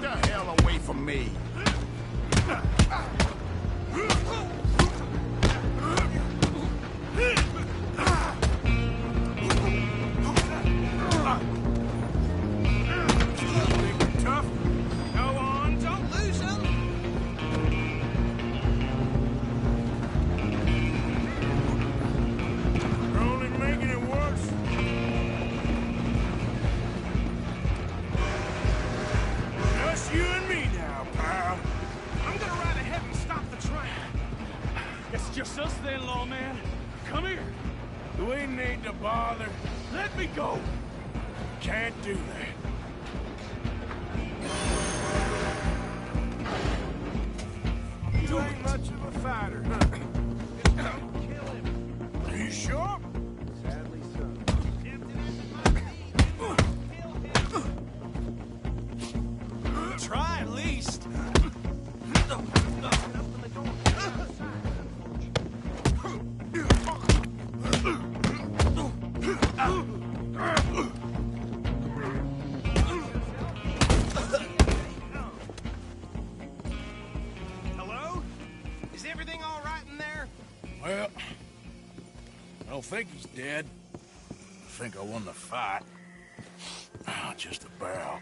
the hell away from me! Tough? Go on, don't lose them! You're only making it worse. Just you and me now, pal. I'm gonna ride ahead and stop the train. It's just us then, lawman. Come here. We need to bother. Let me go. Can't do that. You ain't much of a fighter, huh? Kill him. Are you sure? Sadly so. Try at least. Hello? Is everything all right in there? Well, I don't think he's dead. I think I won the fight. Just about.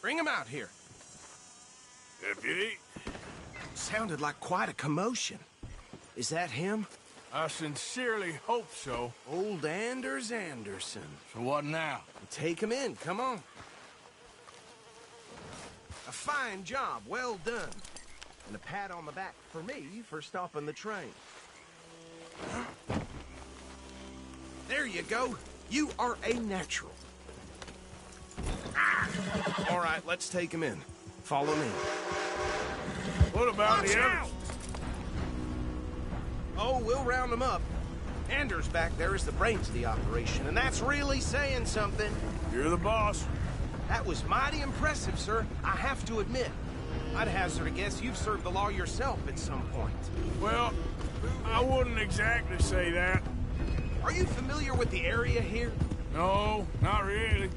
Bring him out here. Deputy? Sounded like quite a commotion. Is that him? I sincerely hope so. Old Anders Anderson. So what now? Take him in, come on. A fine job, well done. And a pat on the back for me for stopping the train. There you go. You are a natural. All right, let's take him in. Follow me. What about Watch the out! others? Oh, we'll round them up. Anders back there is the brains of the operation, and that's really saying something. You're the boss. That was mighty impressive, sir. I have to admit. I'd hazard a guess you've served the law yourself at some point. Well, I wouldn't exactly say that. Are you familiar with the area here? No, not really.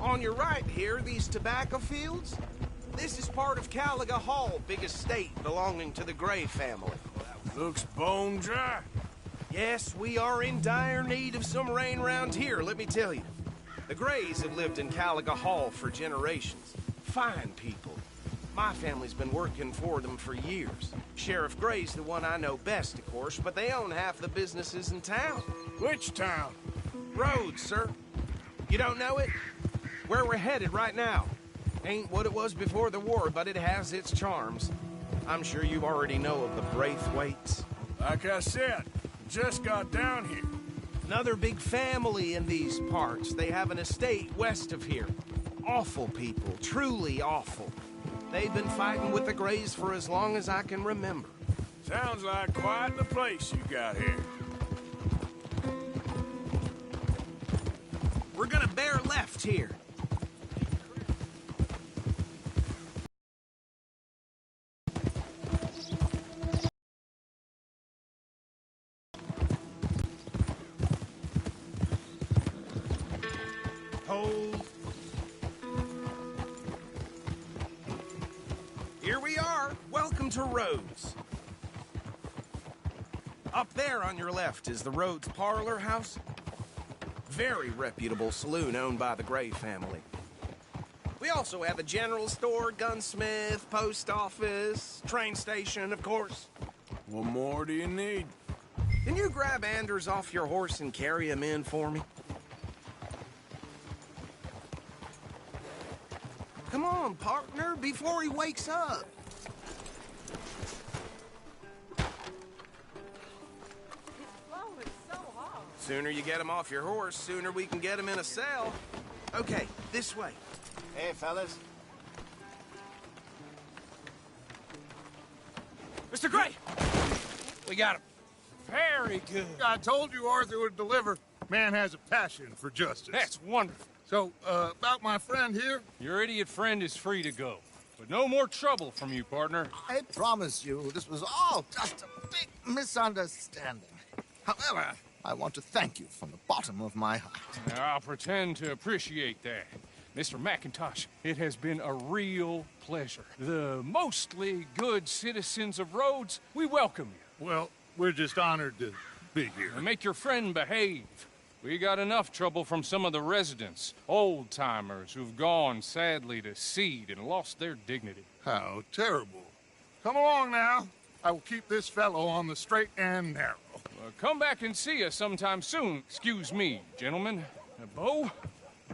On your right here, these tobacco fields? This is part of Caliga Hall, big estate belonging to the Gray family. Looks bone dry. Yes, we are in dire need of some rain round here, let me tell you. The Grays have lived in Caliga Hall for generations. Fine people. My family's been working for them for years. Sheriff Gray's the one I know best, of course, but they own half the businesses in town. Which town? Rhodes, sir. You don't know it? Where we're headed right now. Ain't what it was before the war, but it has its charms. I'm sure you already know of the Braithwaites. Like I said, just got down here. Another big family in these parts. They have an estate west of here. Awful people, truly awful. They've been fighting with the Grays for as long as I can remember. Sounds like quite the place you got here. We're gonna bear left here. Hold. Here we are. Welcome to Rhodes. Up there on your left is the Rhodes Parlor House. Very reputable saloon owned by the Gray family. We also have a general store, gunsmith, post office, train station, of course. What more do you need? Can you grab Anders off your horse and carry him in for me? Come on, partner, before he wakes up. Sooner you get him off your horse, sooner we can get him in a cell. Okay, this way. Hey, fellas. Mr. Gray! We got him. Very good. I told you Arthur would deliver. Man has a passion for justice. That's wonderful. So, about my friend here? Your idiot friend is free to go. But no more trouble from you, partner. I promise you, this was all just a big misunderstanding. However, I want to thank you from the bottom of my heart. I'll pretend to appreciate that. Mr. McIntosh, it has been a real pleasure. The mostly good citizens of Rhodes, we welcome you. Well, we're just honored to be here. And make your friend behave. We got enough trouble from some of the residents, old-timers who've gone, sadly, to seed and lost their dignity. How terrible. Come along now. I will keep this fellow on the straight and narrow. Come back and see us sometime soon. Excuse me, gentlemen. Bo,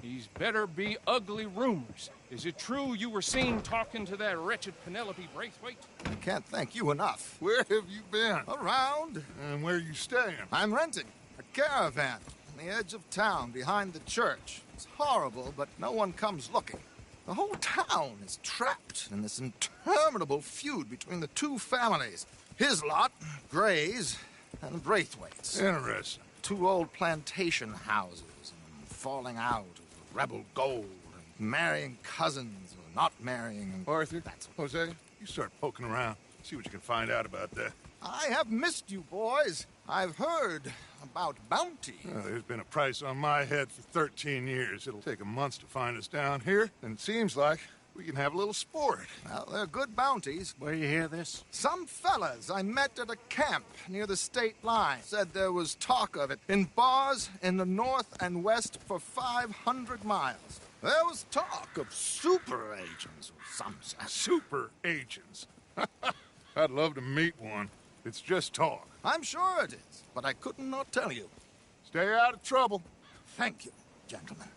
these better be ugly rumors. Is it true you were seen talking to that wretched Penelope Braithwaite? I can't thank you enough. Where have you been? Around. And where are you staying? I'm renting a caravan on the edge of town behind the church. It's horrible, but no one comes looking. The whole town is trapped in this interminable feud between the two families. His lot, Gray's, and Braithwaite's. Interesting. Two old plantation houses, and falling out of rebel gold, and marrying cousins or not marrying. And Arthur, Jose, you start poking around. See what you can find out about that. I have missed you, boys. I've heard about bounty. There's been a price on my head for 13 years. It'll take a month to find us down here, and it seems like we can have a little sport. Well, they're good bounties. Where you hear this? Some fellas I met at a camp near the state line said there was talk of it in bars in the north and west for 500 miles. There was talk of super agents or some such. Super agents? I'd love to meet one. It's just talk. I'm sure it is, but I couldn't not tell you. Stay out of trouble. Thank you, gentlemen.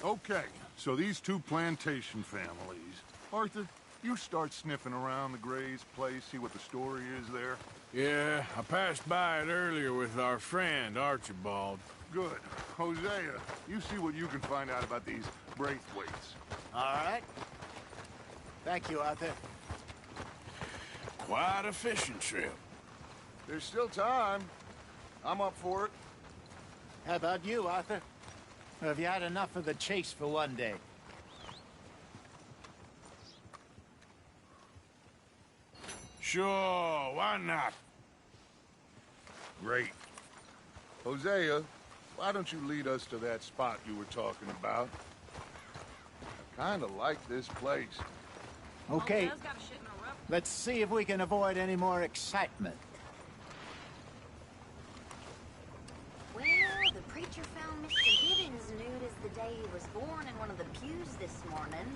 Okay, so these two plantation families. Arthur, you start sniffing around the Gray's place, see what the story is there. Yeah, I passed by it earlier with our friend, Archibald. Good. Hosea, you see what you can find out about these Braithwaites. All right. Thank you, Arthur. Quite a fishing trip. There's still time. I'm up for it. How about you, Arthur? Or have you had enough of the chase for one day? Sure, why not? Great. Hosea, why don't you lead us to that spot you were talking about? I kind of like this place. Okay. Let's see if we can avoid any more excitement. Well, the preacher found Mr. Gibbons nude as the day he was born in one of the pews this morning.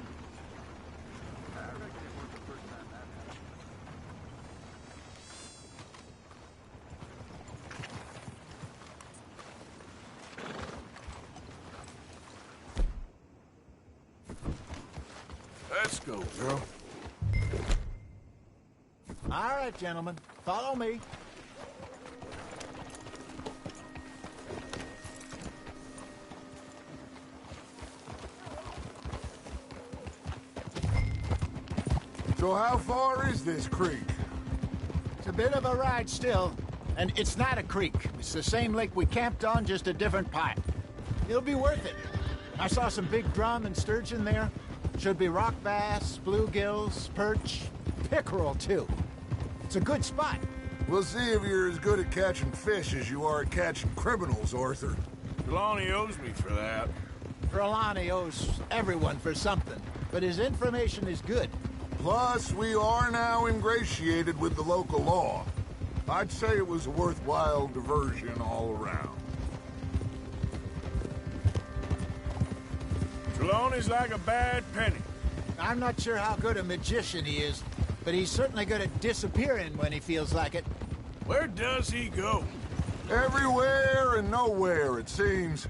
Let's go, girl. All right, gentlemen. Follow me. So how far is this creek? It's a bit of a ride still. And it's not a creek. It's the same lake we camped on, just a different pipe. It'll be worth it. I saw some big drum and sturgeon there. Should be rock bass, bluegills, perch, pickerel, too. It's a good spot. We'll see if you're as good at catching fish as you are at catching criminals, Arthur. Trelawney owes me for that. Trelawney owes everyone for something, but his information is good. Plus, we are now ingratiated with the local law. I'd say it was a worthwhile diversion all around. Trelawney's like a bad penny. I'm not sure how good a magician he is, but he's certainly good at disappearing when he feels like it. Where does he go? Everywhere and nowhere, it seems.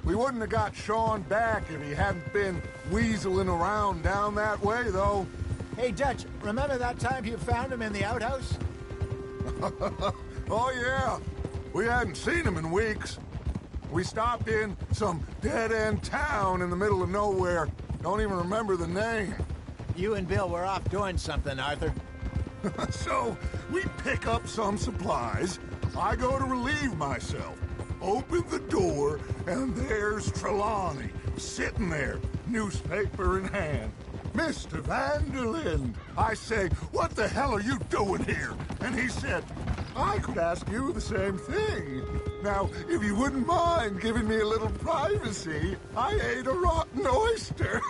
We wouldn't have got Sean back if he hadn't been weaseling around down that way, though. Hey, Dutch, remember that time you found him in the outhouse? Oh, yeah. We hadn't seen him in weeks. We stopped in some dead-end town in the middle of nowhere. Don't even remember the name. You and Bill were off doing something, Arthur. So, we pick up some supplies. I go to relieve myself. Open the door, and there's Trelawney, sitting there, newspaper in hand. Mr. Vanderlyn. I say, what the hell are you doing here? And he said, I could ask you the same thing. Now, if you wouldn't mind giving me a little privacy, I ate a rotten oyster.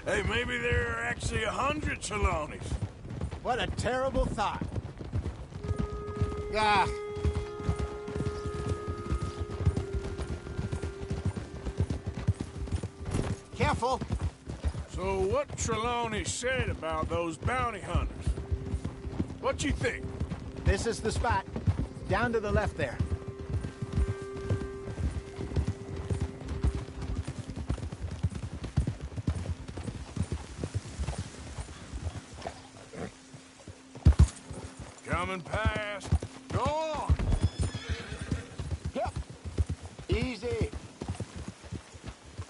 Hey, maybe there are actually 100 Trelawneys. What a terrible thought. Ah. Careful. So what Trelawney said about those bounty hunters? What you think? This is the spot. Down to the left there. Coming past. Go on. Yep. Easy.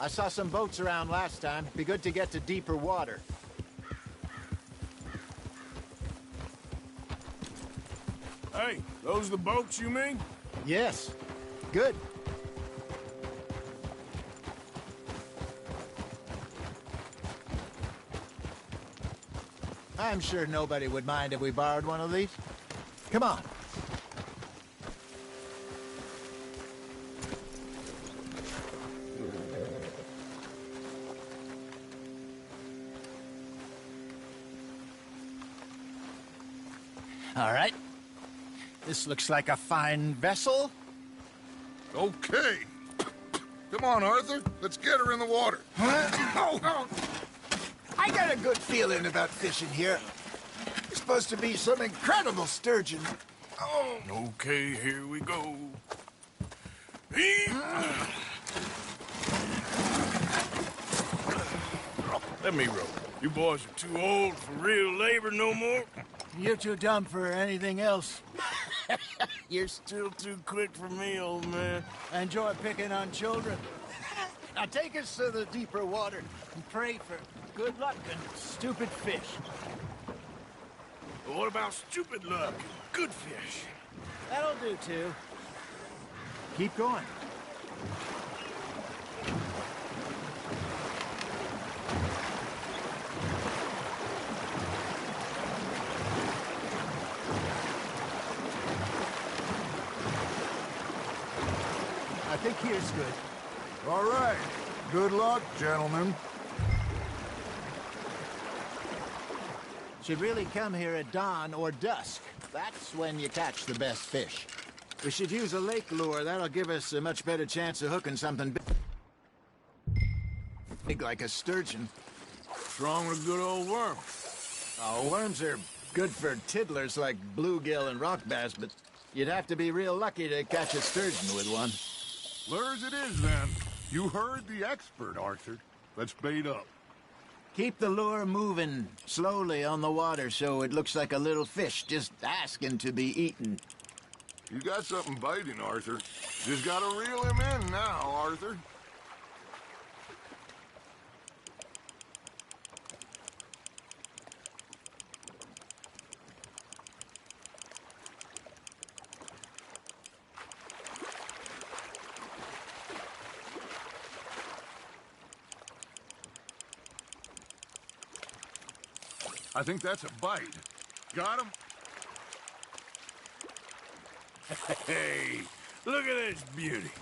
I saw some boats around last time. Be good to get to deeper water. Hey, those the boats you mean? Yes. Good. I'm sure nobody would mind if we borrowed one of these. Come on. All right. This looks like a fine vessel. Okay. Come on, Arthur. Let's get her in the water. I got a good feeling about fishing here. It's supposed to be some incredible sturgeon. Oh. Okay, here we go. Let me row. You boys are too old for real labor no more. You're too dumb for anything else. You're still too quick for me, old man. I enjoy picking on children. Now take us to the deeper water and pray for good luck and stupid fish. But what about stupid luck and good fish? That'll do, too. Keep going. I think here's good. All right. Good luck, gentlemen. Should really come here at dawn or dusk. That's when you catch the best fish. We should use a lake lure. That'll give us a much better chance of hooking something big like a sturgeon. What's wrong with a good old worm? Oh, worms are good for tiddlers like bluegill and rock bass, but you'd have to be real lucky to catch a sturgeon with one. Lures it is, then. You heard the expert, Arthur. Let's bait up. Keep the lure moving slowly on the water so it looks like a little fish just asking to be eaten. You got something biting, Arthur. Just gotta reel him in now, Arthur. I think that's a bite. Got him? Hey, look at this beauty.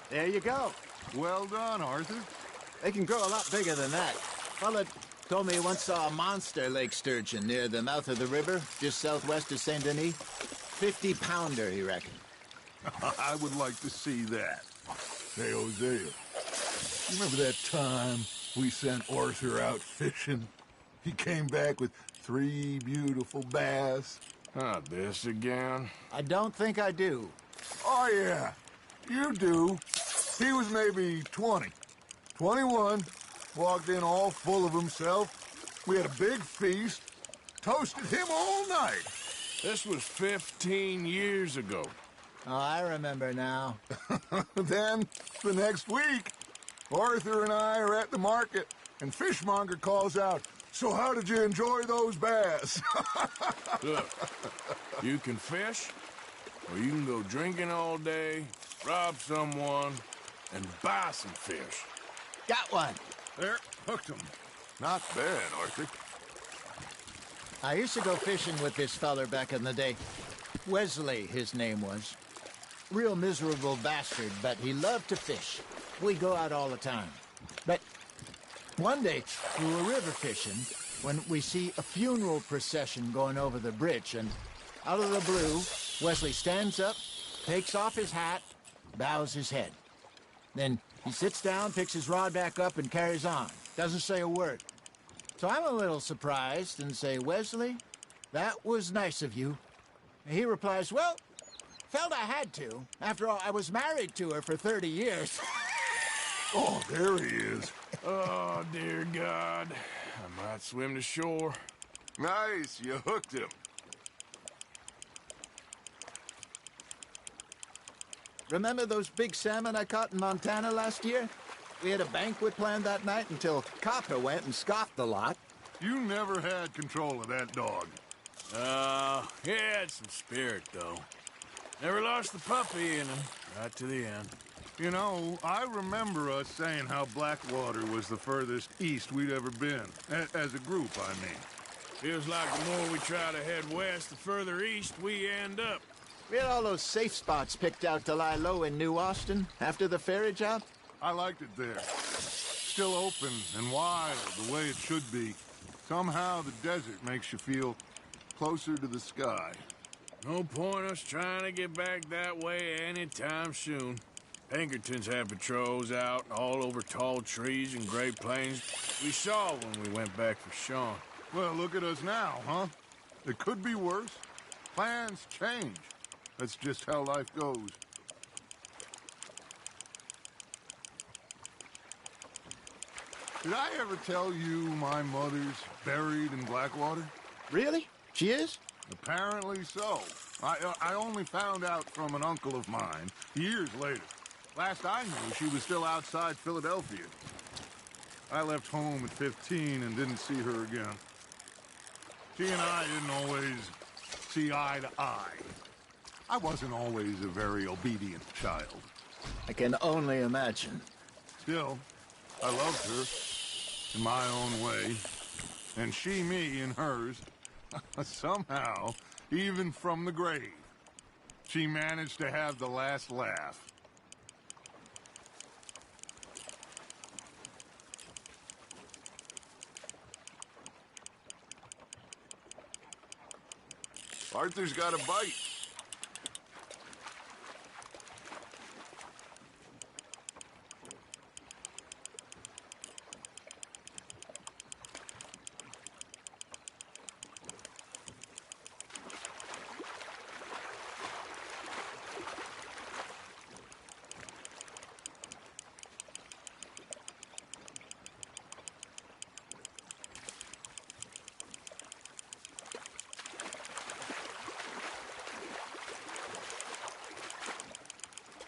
There you go. Well done, Arthur. They can grow a lot bigger than that. Fella told me he once saw a monster lake sturgeon near the mouth of the river, just southwest of Saint Denis. 50-pounder, he reckoned. I would like to see that. Hey, Hosea, you remember that time we sent Arthur out fishing? He came back with 3 beautiful bass. Ah, this again? I don't think I do. Oh, yeah. You do. He was maybe 20. 21. Walked in all full of himself. We had a big feast. Toasted him all night. This was 15 years ago. Oh, I remember now. Then, the next week, Arthur and I are at the market, and Fishmonger calls out, So how did you enjoy those bass? Look, you can fish, or you can go drinking all day, rob someone, and buy some fish. Got one. There, hooked him. Not bad, Arthur. I used to go fishing with this feller back in the day. Wesley, his name was. Real miserable bastard, but he loved to fish. We go out all the time. But one day, we were river fishing when we see a funeral procession going over the bridge, and out of the blue, Wesley stands up, takes off his hat, bows his head. Then he sits down, picks his rod back up, and carries on. Doesn't say a word. So I'm a little surprised and say, Wesley, that was nice of you. And he replies, well, felt I had to. After all, I was married to her for 30 years. Oh, there he is. Oh, dear God. I might swim to shore. Nice, you hooked him. Remember those big salmon I caught in Montana last year? We had a banquet planned that night until Copper went and scoffed the lot. You never had control of that dog. He had some spirit, though. Never lost the puppy in him, right to the end. You know, I remember us saying how Blackwater was the furthest east we'd ever been. As a group, I mean. Feels like the more we try to head west, the further east we end up. We had all those safe spots picked out to lie low in New Austin after the ferry job. I liked it there. Still open and wild, the way it should be. Somehow the desert makes you feel closer to the sky. No point us trying to get back that way anytime soon. Pinkertons had patrols out all over tall trees and Great Plains. We saw when we went back for Sean. Well, look at us now, huh? It could be worse. Plans change. That's just how life goes. Did I ever tell you my mother's buried in Blackwater? Really? She is? Apparently so. I only found out from an uncle of mine years later. Last I knew, she was still outside Philadelphia. I left home at 15 and didn't see her again. She and I didn't always see eye to eye. I wasn't always a very obedient child. I can only imagine. Still, I loved her in my own way, and she me in hers. Somehow, even from the grave, she managed to have the last laugh. Arthur's got a bite.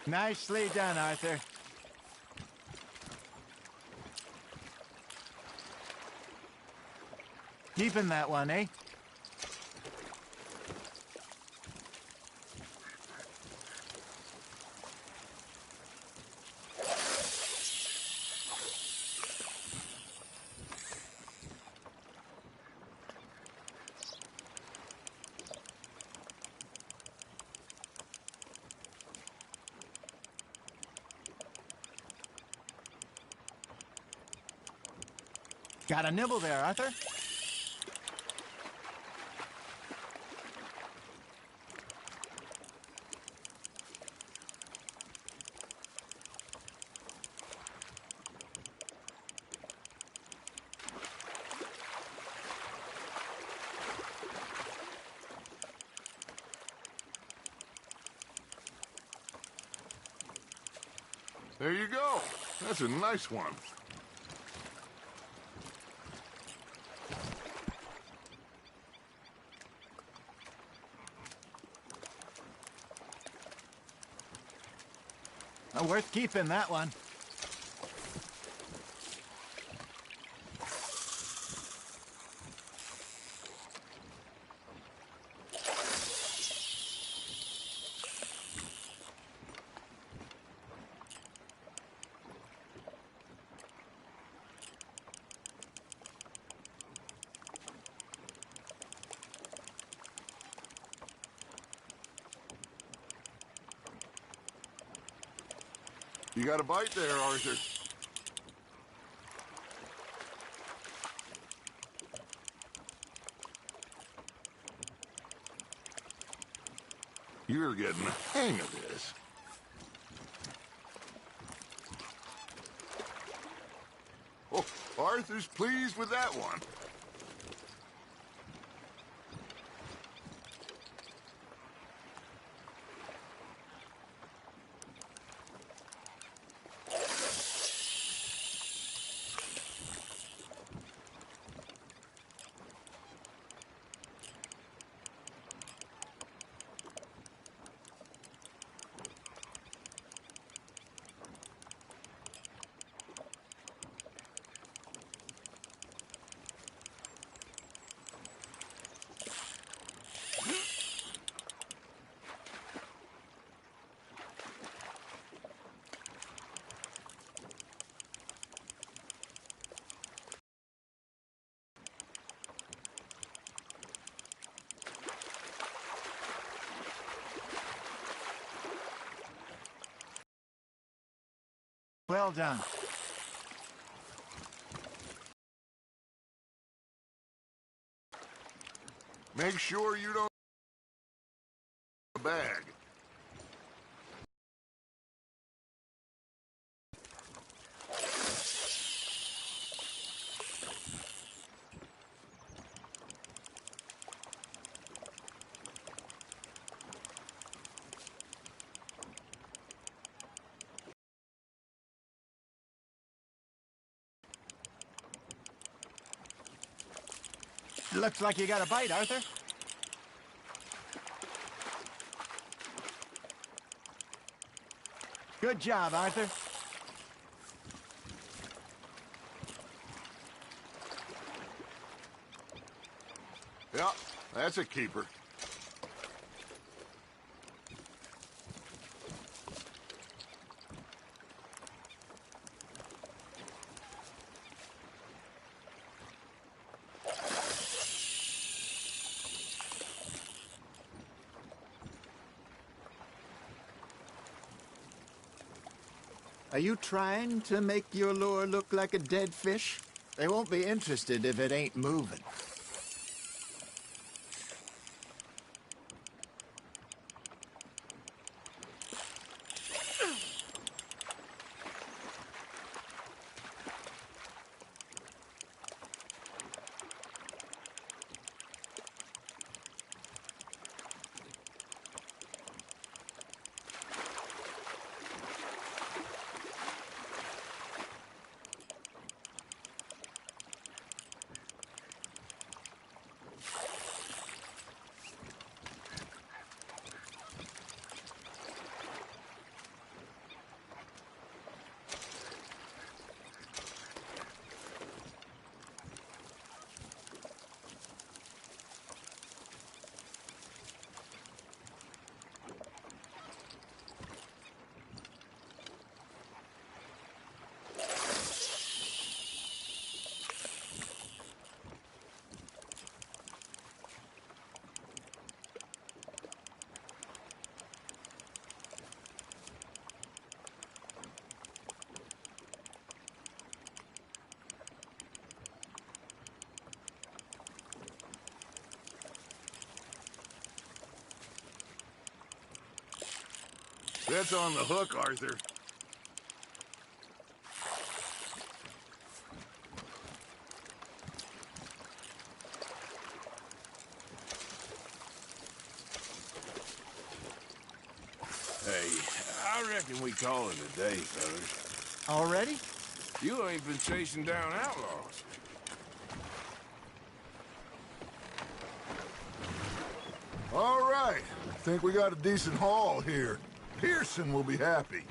Nicely done, Arthur. Keeping that one, eh? Got a nibble there, Arthur? There you go. That's a nice one. Worth keeping, that one. You got a bite there, Arthur. You're getting the hang of this. Oh, Arthur's pleased with that one. Well done. Make sure you don't bag. Looks like you got a bite, Arthur. Good job, Arthur. Yeah, that's a keeper. Are you trying to make your lure look like a dead fish? They won't be interested if it ain't moving. That's on the hook, Arthur. Hey, I reckon we call it a day, fellas. Already? You ain't been chasing down outlaws. All right. I think we got a decent haul here. Pearson will be happy.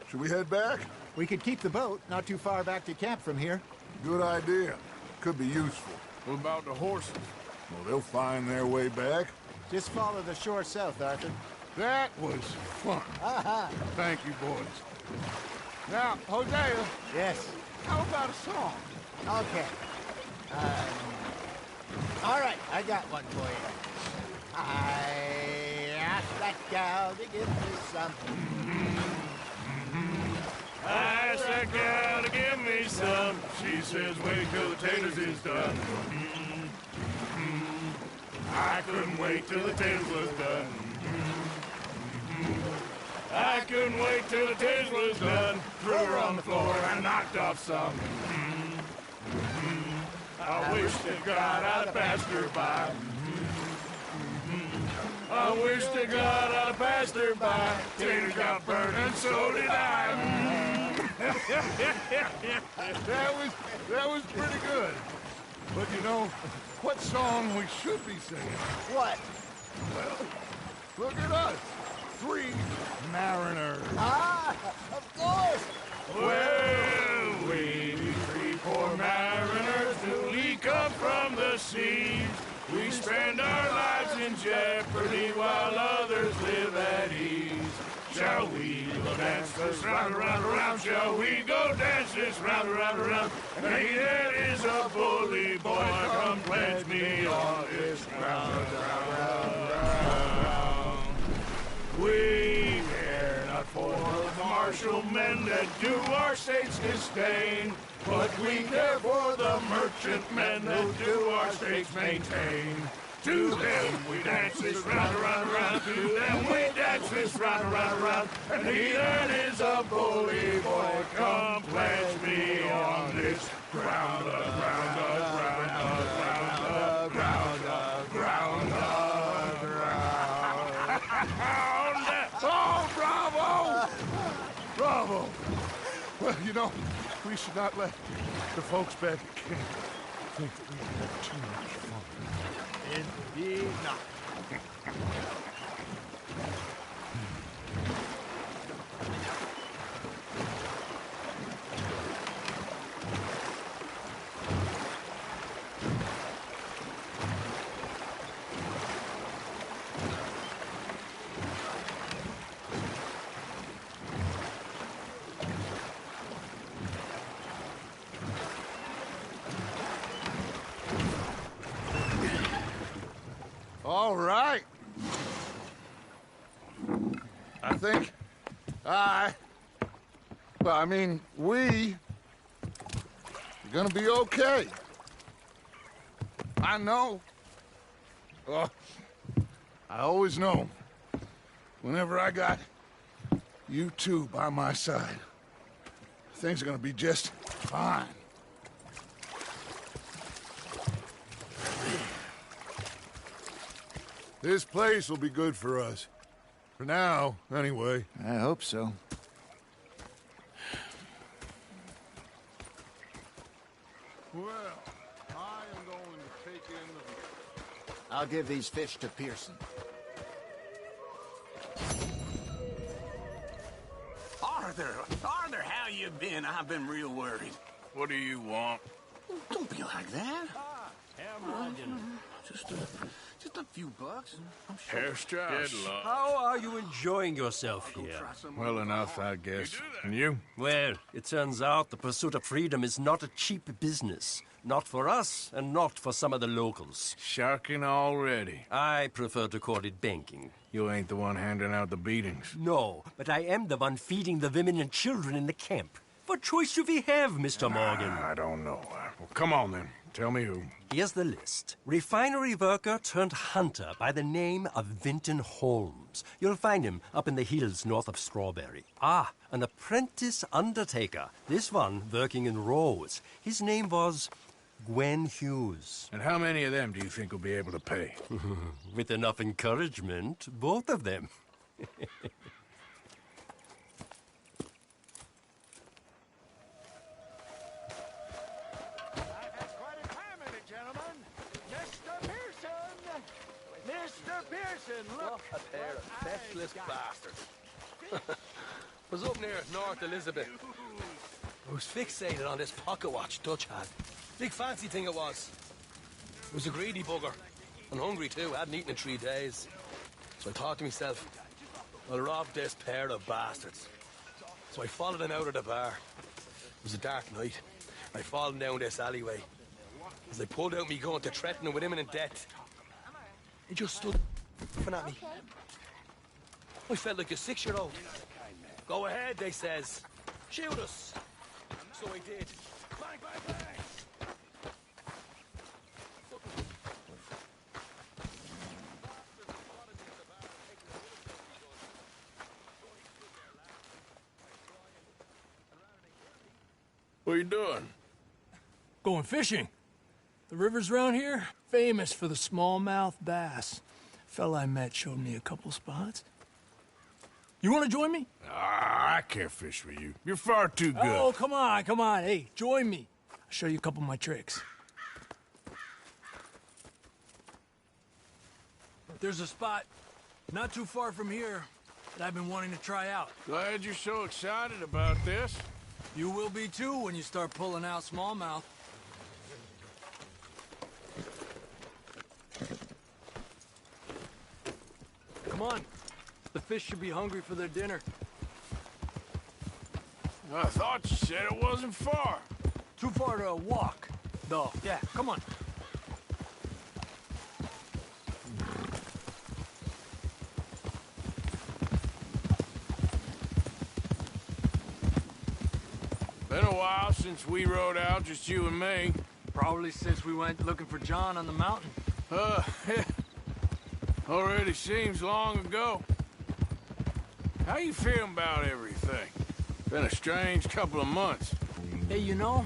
Should we head back? We could keep the boat not too far back to camp from here. Good idea. Could be useful. What about the horses? Well, they'll find their way back. Just follow the shore south, Arthur. That was fun. Thank you, boys. Now, Hosea. Yes? How about a song? Okay. All right, I got one for you. I asked that gal to give me some. I asked that gal to give me some. She says, wait till the taters is done. I couldn't wait till the taters was done. I couldn't wait till the taters was done. Threw her on the floor and knocked off some. I wish to God I'd passed her by. I wish to God I'd passed her by. Taters got burned and so did I. That was pretty good. But you know, what song we should be singing? What? Well, look at us. 3 mariners. Ah, of course. Well, we 3 poor mariners newly come from the seas. We spend our lives in jeopardy while others live at ease. Shall we go dance this round, around, around? Shall we go dance this round, around, around? And he that is a bully boy, come pledge me on this round, round, round, round. We care not for the martial men that do our state's disdain, but we care for the merchant men that do our state's maintain. To them we dance this round, around, around. To them we dance this round, around, around. And he that is a bully boy, come pledge me on this ground, ground, ground, ground, ground, ground, ground. Oh, bravo! Bravo! Well, you know, we should not let the folks back at camp think that we had too much fun. Indeed not. All right. I think we are gonna be okay. I know. Oh, I always know. Whenever I got you two by my side, things are gonna be just fine. This place will be good for us. For now, anyway. I hope so. Well, I am going to take in the... I'll give these fish to Pearson. Arthur, how you been? I've been real worried. What do you want? Don't be like that. Just a few bucks. I'm sure. Here's Josh. How are you enjoying yourself here? Well enough, I guess. And you? Well, it turns out the pursuit of freedom is not a cheap business. Not for us, and not for some of the locals. Sharking already. I prefer to call it banking. You ain't the one handing out the beatings. No, but I am the one feeding the women and children in the camp. What choice do we have, Mr. Morgan? I don't know. Well, come on, then. Tell me who. Here's the list. Refinery worker turned hunter by the name of Vinton Holmes. You'll find him up in the hills north of Strawberry. Ah, an apprentice undertaker. This one working in rows. His name was Gwen Hughes. And how many of them do you think will be able to pay? With enough encouragement, both of them. Look, a pair of festless bastards. Was up near North Elizabeth. I was fixated on this pocket watch Dutch had. Big fancy thing it was. It was a greedy bugger. And hungry too, hadn't eaten in 3 days. So I thought to myself, I'll rob this pair of bastards. So I followed them out of the bar. It was a dark night. I followed down this alleyway. As they pulled out me gun to threaten them with imminent death, they just stood laughing at me. I felt like a 6-year-old. Go ahead, they says. Shield us. So he did. Bang, bang, bang! What are you doing? Going fishing. The rivers around here, famous for the smallmouth bass. Fella I met showed me a couple spots. You want to join me? Ah, I can't fish with you. You're far too good. Oh, come on, come on. Hey, join me. I'll show you a couple of my tricks. There's a spot not too far from here that I've been wanting to try out. Glad you're so excited about this. You will be too when you start pulling out smallmouth. Come on. The fish should be hungry for their dinner. I thought you said it wasn't far. Too far to walk, though. Yeah, come on. Been a while since we rode out, just you and me. Probably since we went looking for John on the mountain. Already seems long ago. How you feeling about everything? Been a strange couple of months. Hey, you know,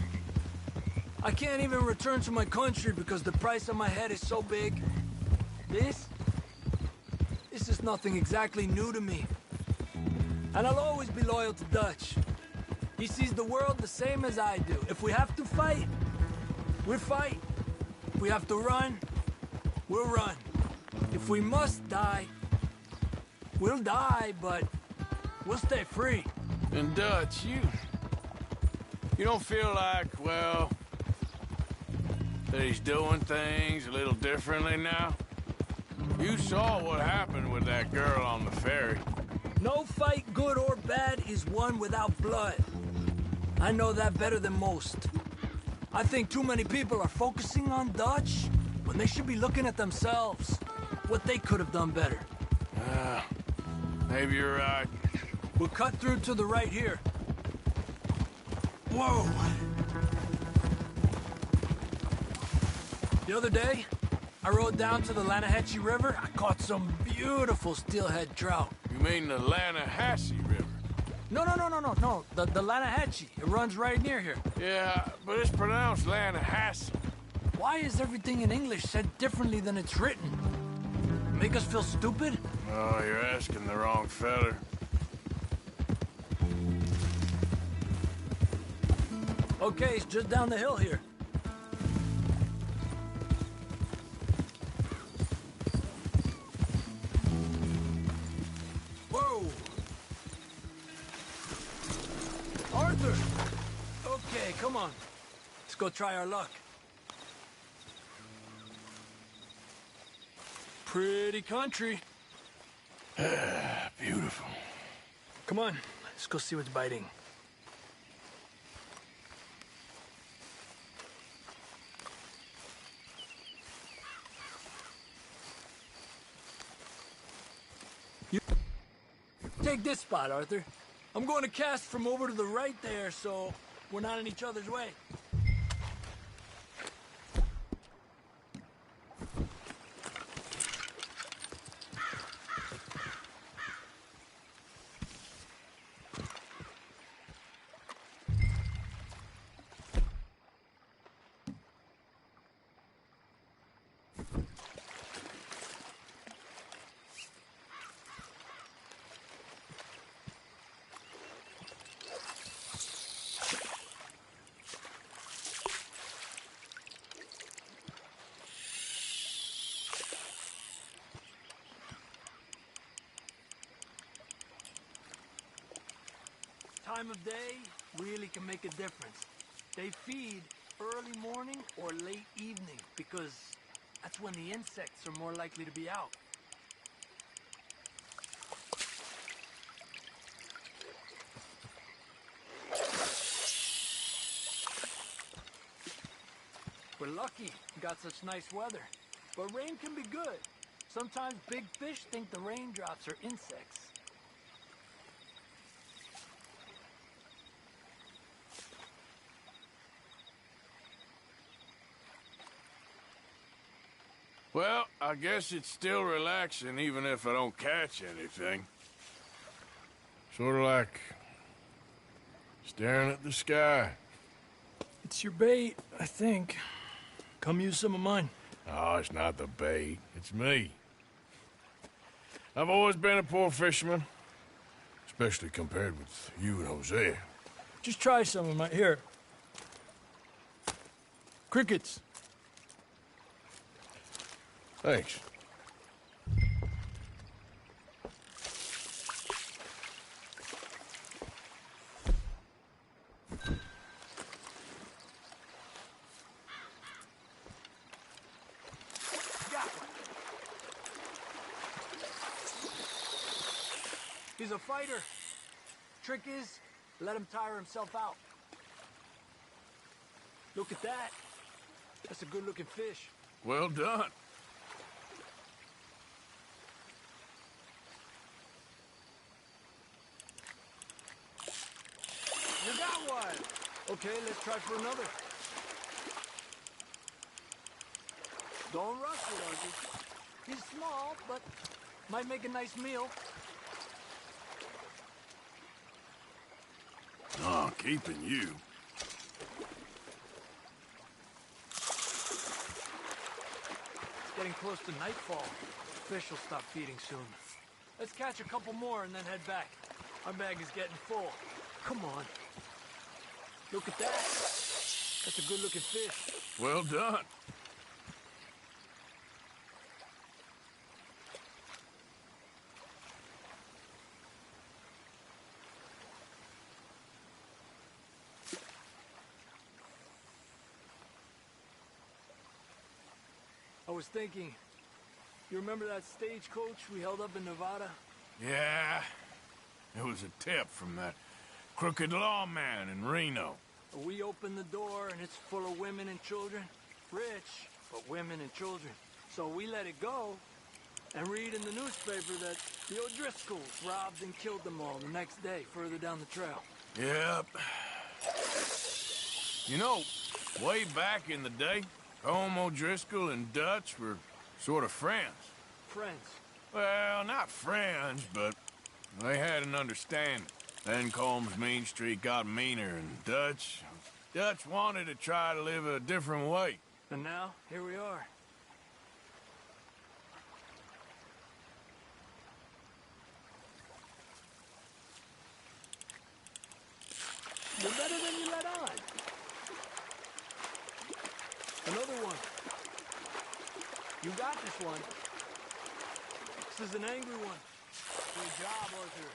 I can't even return to my country because the price on my head is so big. This is nothing exactly new to me. And I'll always be loyal to Dutch. He sees the world the same as I do. If we have to fight, we'll fight. If we have to run, we'll run. If we must die, we'll die, but we'll stay free. And Dutch, you don't feel like, well, that he's doing things a little differently now? You saw what happened with that girl on the ferry. No fight, good or bad, is won without blood. I know that better than most. I think too many people are focusing on Dutch when they should be looking at themselves. What they could have done better. Maybe you're right. We'll cut through to the right here. Whoa! The other day, I rode down to the Lanahatchee River. I caught some beautiful steelhead trout. You mean the Lanahatchee River? No. The Lanahatchee. It runs right near here. Yeah, but it's pronounced Lanahatchee. Why is everything in English said differently than it's written? Make us feel stupid? Oh, you're asking the wrong feller. Okay, it's just down the hill here. Whoa! Arthur! Okay, come on. Let's go try our luck. Pretty country. Beautiful. Come on, let's go see what's biting. You take this spot, Arthur. I'm going to cast from over to the right there, so we're not in each other's way. Time of day really can make a difference. They feed early morning or late evening because that's when the insects are more likely to be out. We're lucky we got such nice weather, but rain can be good. Sometimes big fish think the raindrops are insects. Well, I guess it's still relaxing even if I don't catch anything. Sort of like staring at the sky. It's your bait, I think. Come use some of mine. Oh, it's not the bait. It's me. I've always been a poor fisherman. Especially compared with you and Hosea. Just try some of my... Here. Crickets. Thanks. He's a fighter. Trick is, let him tire himself out. Look at that. That's a good-looking fish. Well done. You got one. Okay, let's try for another. Don't rush it, Archie. He's small, but might make a nice meal. Oh, keeping you. It's getting close to nightfall. Fish will stop feeding soon. Let's catch a couple more and then head back. Our bag is getting full. Come on. Look at that. That's a good-looking fish. Well done. I was thinking, you remember that stagecoach we held up in Nevada? Yeah. It was a tip from that crooked lawman in Reno. We opened the door and it's full of women and children. Rich, but women and children. So we let it go and read in the newspaper that the O'Driscolls robbed and killed them all the next day further down the trail. Yep. You know, way back in the day, Home O'Driscoll and Dutch were sort of friends. Friends? Well, not friends, but they had an understanding. Then Combs' mean streak got meaner, and Dutch wanted to try to live a different way. And now, here we are. You're better than you let on. Another one. You got this one. This is an angry one. Good job, Arthur.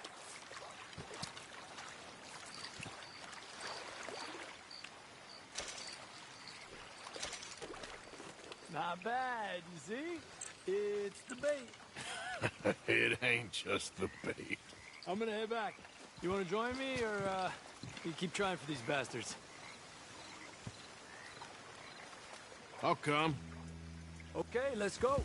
Not bad, you see? It's the bait. It ain't just the bait. I'm gonna head back. You wanna join me, or, you keep trying for these bastards? I'll come. Okay, let's go.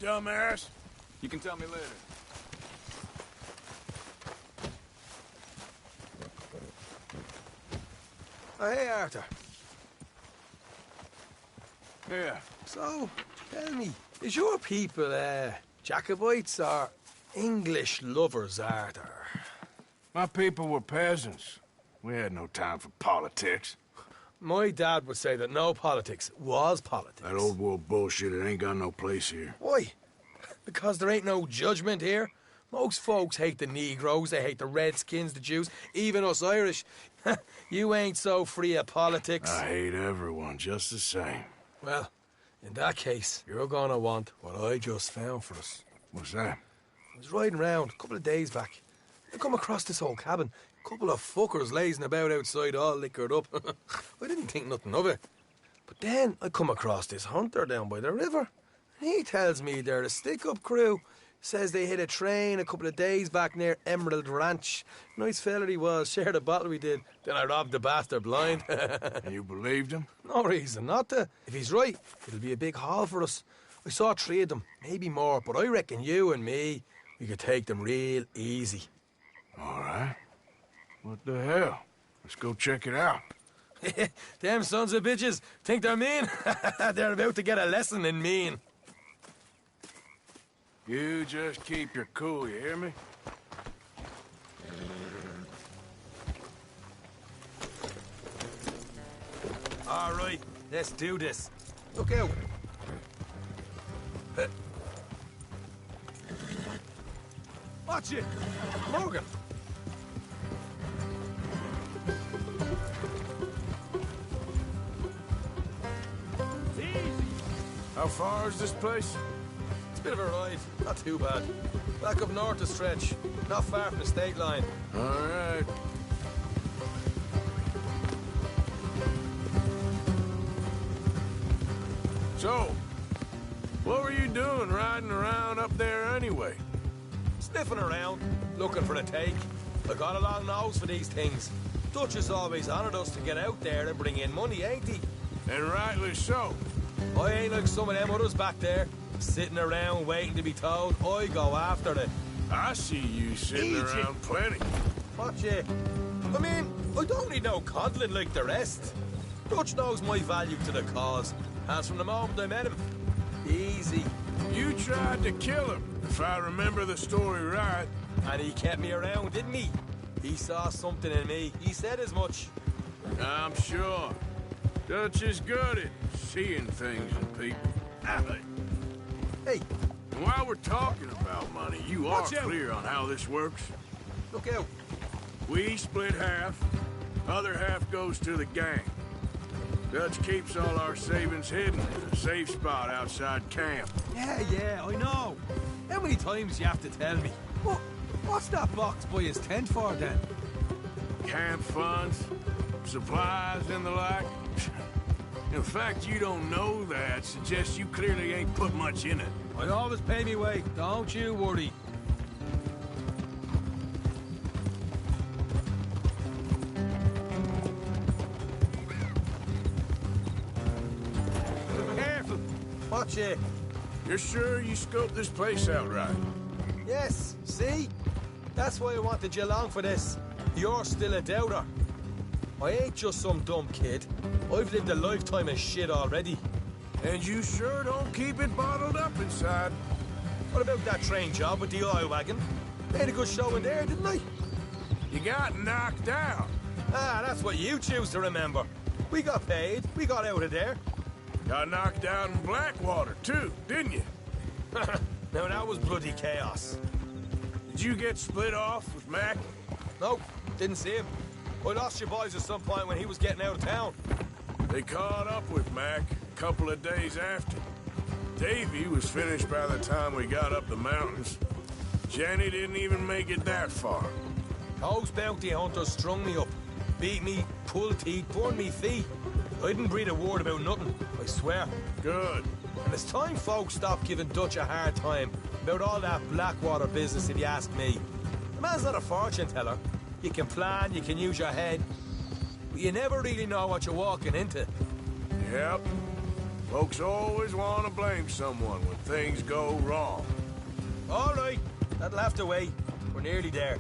Dumbass. You can tell me later. Oh, hey, Arthur. Yeah. So, tell me, is your people, Jacobites or English lovers, Arthur? My people were peasants. We had no time for politics. My dad would say that no politics was politics. That old world bullshit, it ain't got no place here. Why? Because there ain't no judgment here. Most folks hate the Negroes, they hate the Redskins, the Jews, even us Irish. You ain't so free of politics. I hate everyone just the same. Well, in that case, you're gonna want what I just found for us. What's that? I was riding round a couple of days back. I come across this old cabin. A couple of fuckers lazing about outside all liquored up. I didn't think nothing of it. But then I come across this hunter down by the river. He tells me they're a stick-up crew. Says they hit a train a couple of days back near Emerald Ranch. Nice fella he was, shared a bottle we did. Then I robbed the bastard blind. You believed him? No reason not to. If he's right, it'll be a big haul for us. I saw 3 of them, maybe more, but I reckon you and me, we could take them real easy. All right. What the hell? Let's go check it out. Them sons of bitches think they're mean. They're about to get a lesson in mean. You just keep your cool, you hear me? All right, let's do this. Look out. Watch it, Morgan. How far is this place? It's a bit of a ride, not too bad. Back up north a stretch, not far from the state line. All right. So, what were you doing riding around up there anyway? Sniffing around, looking for a take. I got a long nose for these things. Dutch has always honoured us to get out there and bring in money, ain't he? And rightly so. I ain't like some of them others back there, sitting around waiting to be told. I go after it. I see you sitting around plenty. Watch it. I mean, I don't need no coddling like the rest. Dutch knows my value to the cause, as from the moment I met him. Easy. You tried to kill him, if I remember the story right. And he kept me around, didn't he? He saw something in me. He said as much. I'm sure. Dutch is good at seeing things in people. Hey. And while we're talking about money, you are clear on how this works? Look out. We split half. Other half goes to the gang. Dutch keeps all our savings hidden in a safe spot outside camp. Yeah, I know. How many times you have to tell me? What's that box by his tent for, then? Camp funds, supplies, and the like. In fact, you don't know that suggests you clearly ain't put much in it. I always pay me way, don't you worry. Careful. Watch it. You're sure you scoped this place out right? Yes, see? That's why I wanted you along for this. You're still a doubter. I ain't just some dumb kid. I've lived a lifetime of shit already. And you sure don't keep it bottled up inside. What about that train job with the oil wagon? Made a good show in there, didn't I? You got knocked down. Ah, that's what you choose to remember. We got paid. We got out of there. Got knocked down in Blackwater, too, didn't you? Now, that was bloody chaos. Did you get split off with Mac? Nope, didn't see him. I lost your boys at some point when he was getting out of town. They caught up with Mac a couple of days after. Davy was finished by the time we got up the mountains. Jenny didn't even make it that far. Those bounty hunters strung me up. Beat me, pulled teeth, burned me feet. I didn't breathe a word about nothing, I swear. Good. And it's time folks stopped giving Dutch a hard time about all that Blackwater business, if you ask me. The man's not a fortune teller. You can plan, you can use your head, but you never really know what you're walking into. Yep. Folks always want to blame someone when things go wrong. All right, that'll have to wait. We're nearly there.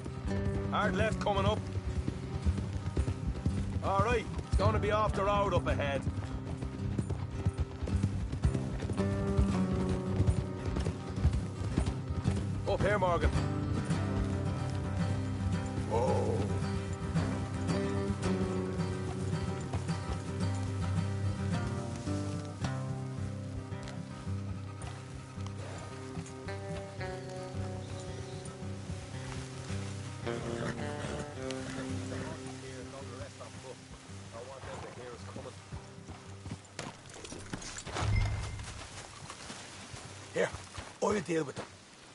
Hard left coming up. All right, it's going to be off the road up ahead. Up here, Morgan. Whoa. Here, I'll deal with them.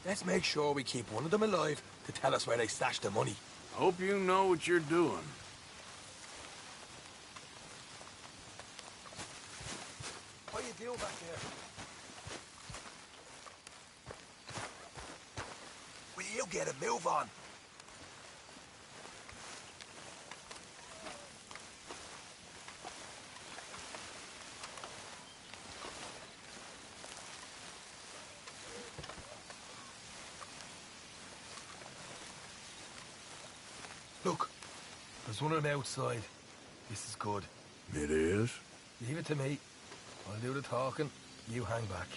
Let's make sure we keep one of them alive to tell us where they stashed the money. Hope you know what you're doing. What are you doing back there? Will you get a move on? Look, there's one of them outside. This is good. It is? Leave it to me. I'll do the talking. You hang back.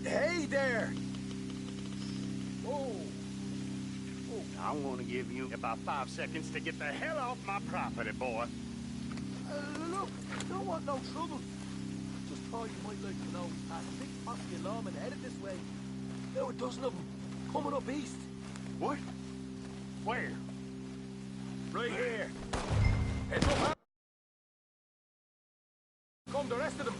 Hey there! I'm gonna give you about 5 seconds to get the hell off my property, boy. Look, don't want no trouble. Just thought you might like to know we passed a big posse of lawmen headed this way. Now a dozen of them, coming up east. What? Where? Right here. Heads up, man. Come, the rest of them.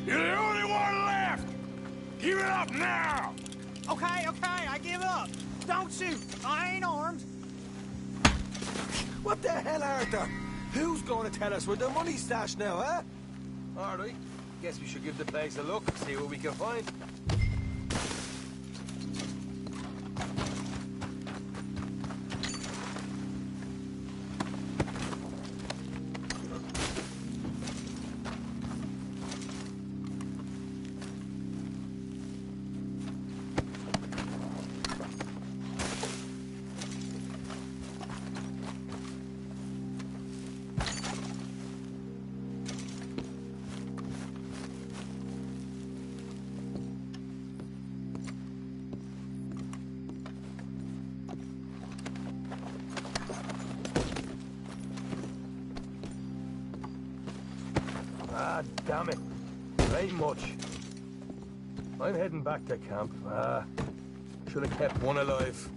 You're the only one left! Give it up now! Okay, I give up. Don't shoot. I ain't armed. What the hell, Arthur? Who's going to tell us where the money's stashed now, huh? All right. Guess we should give the place a look, see what we can find. Ah, damn it. There ain't much. I'm heading back to camp. Should have kept one alive.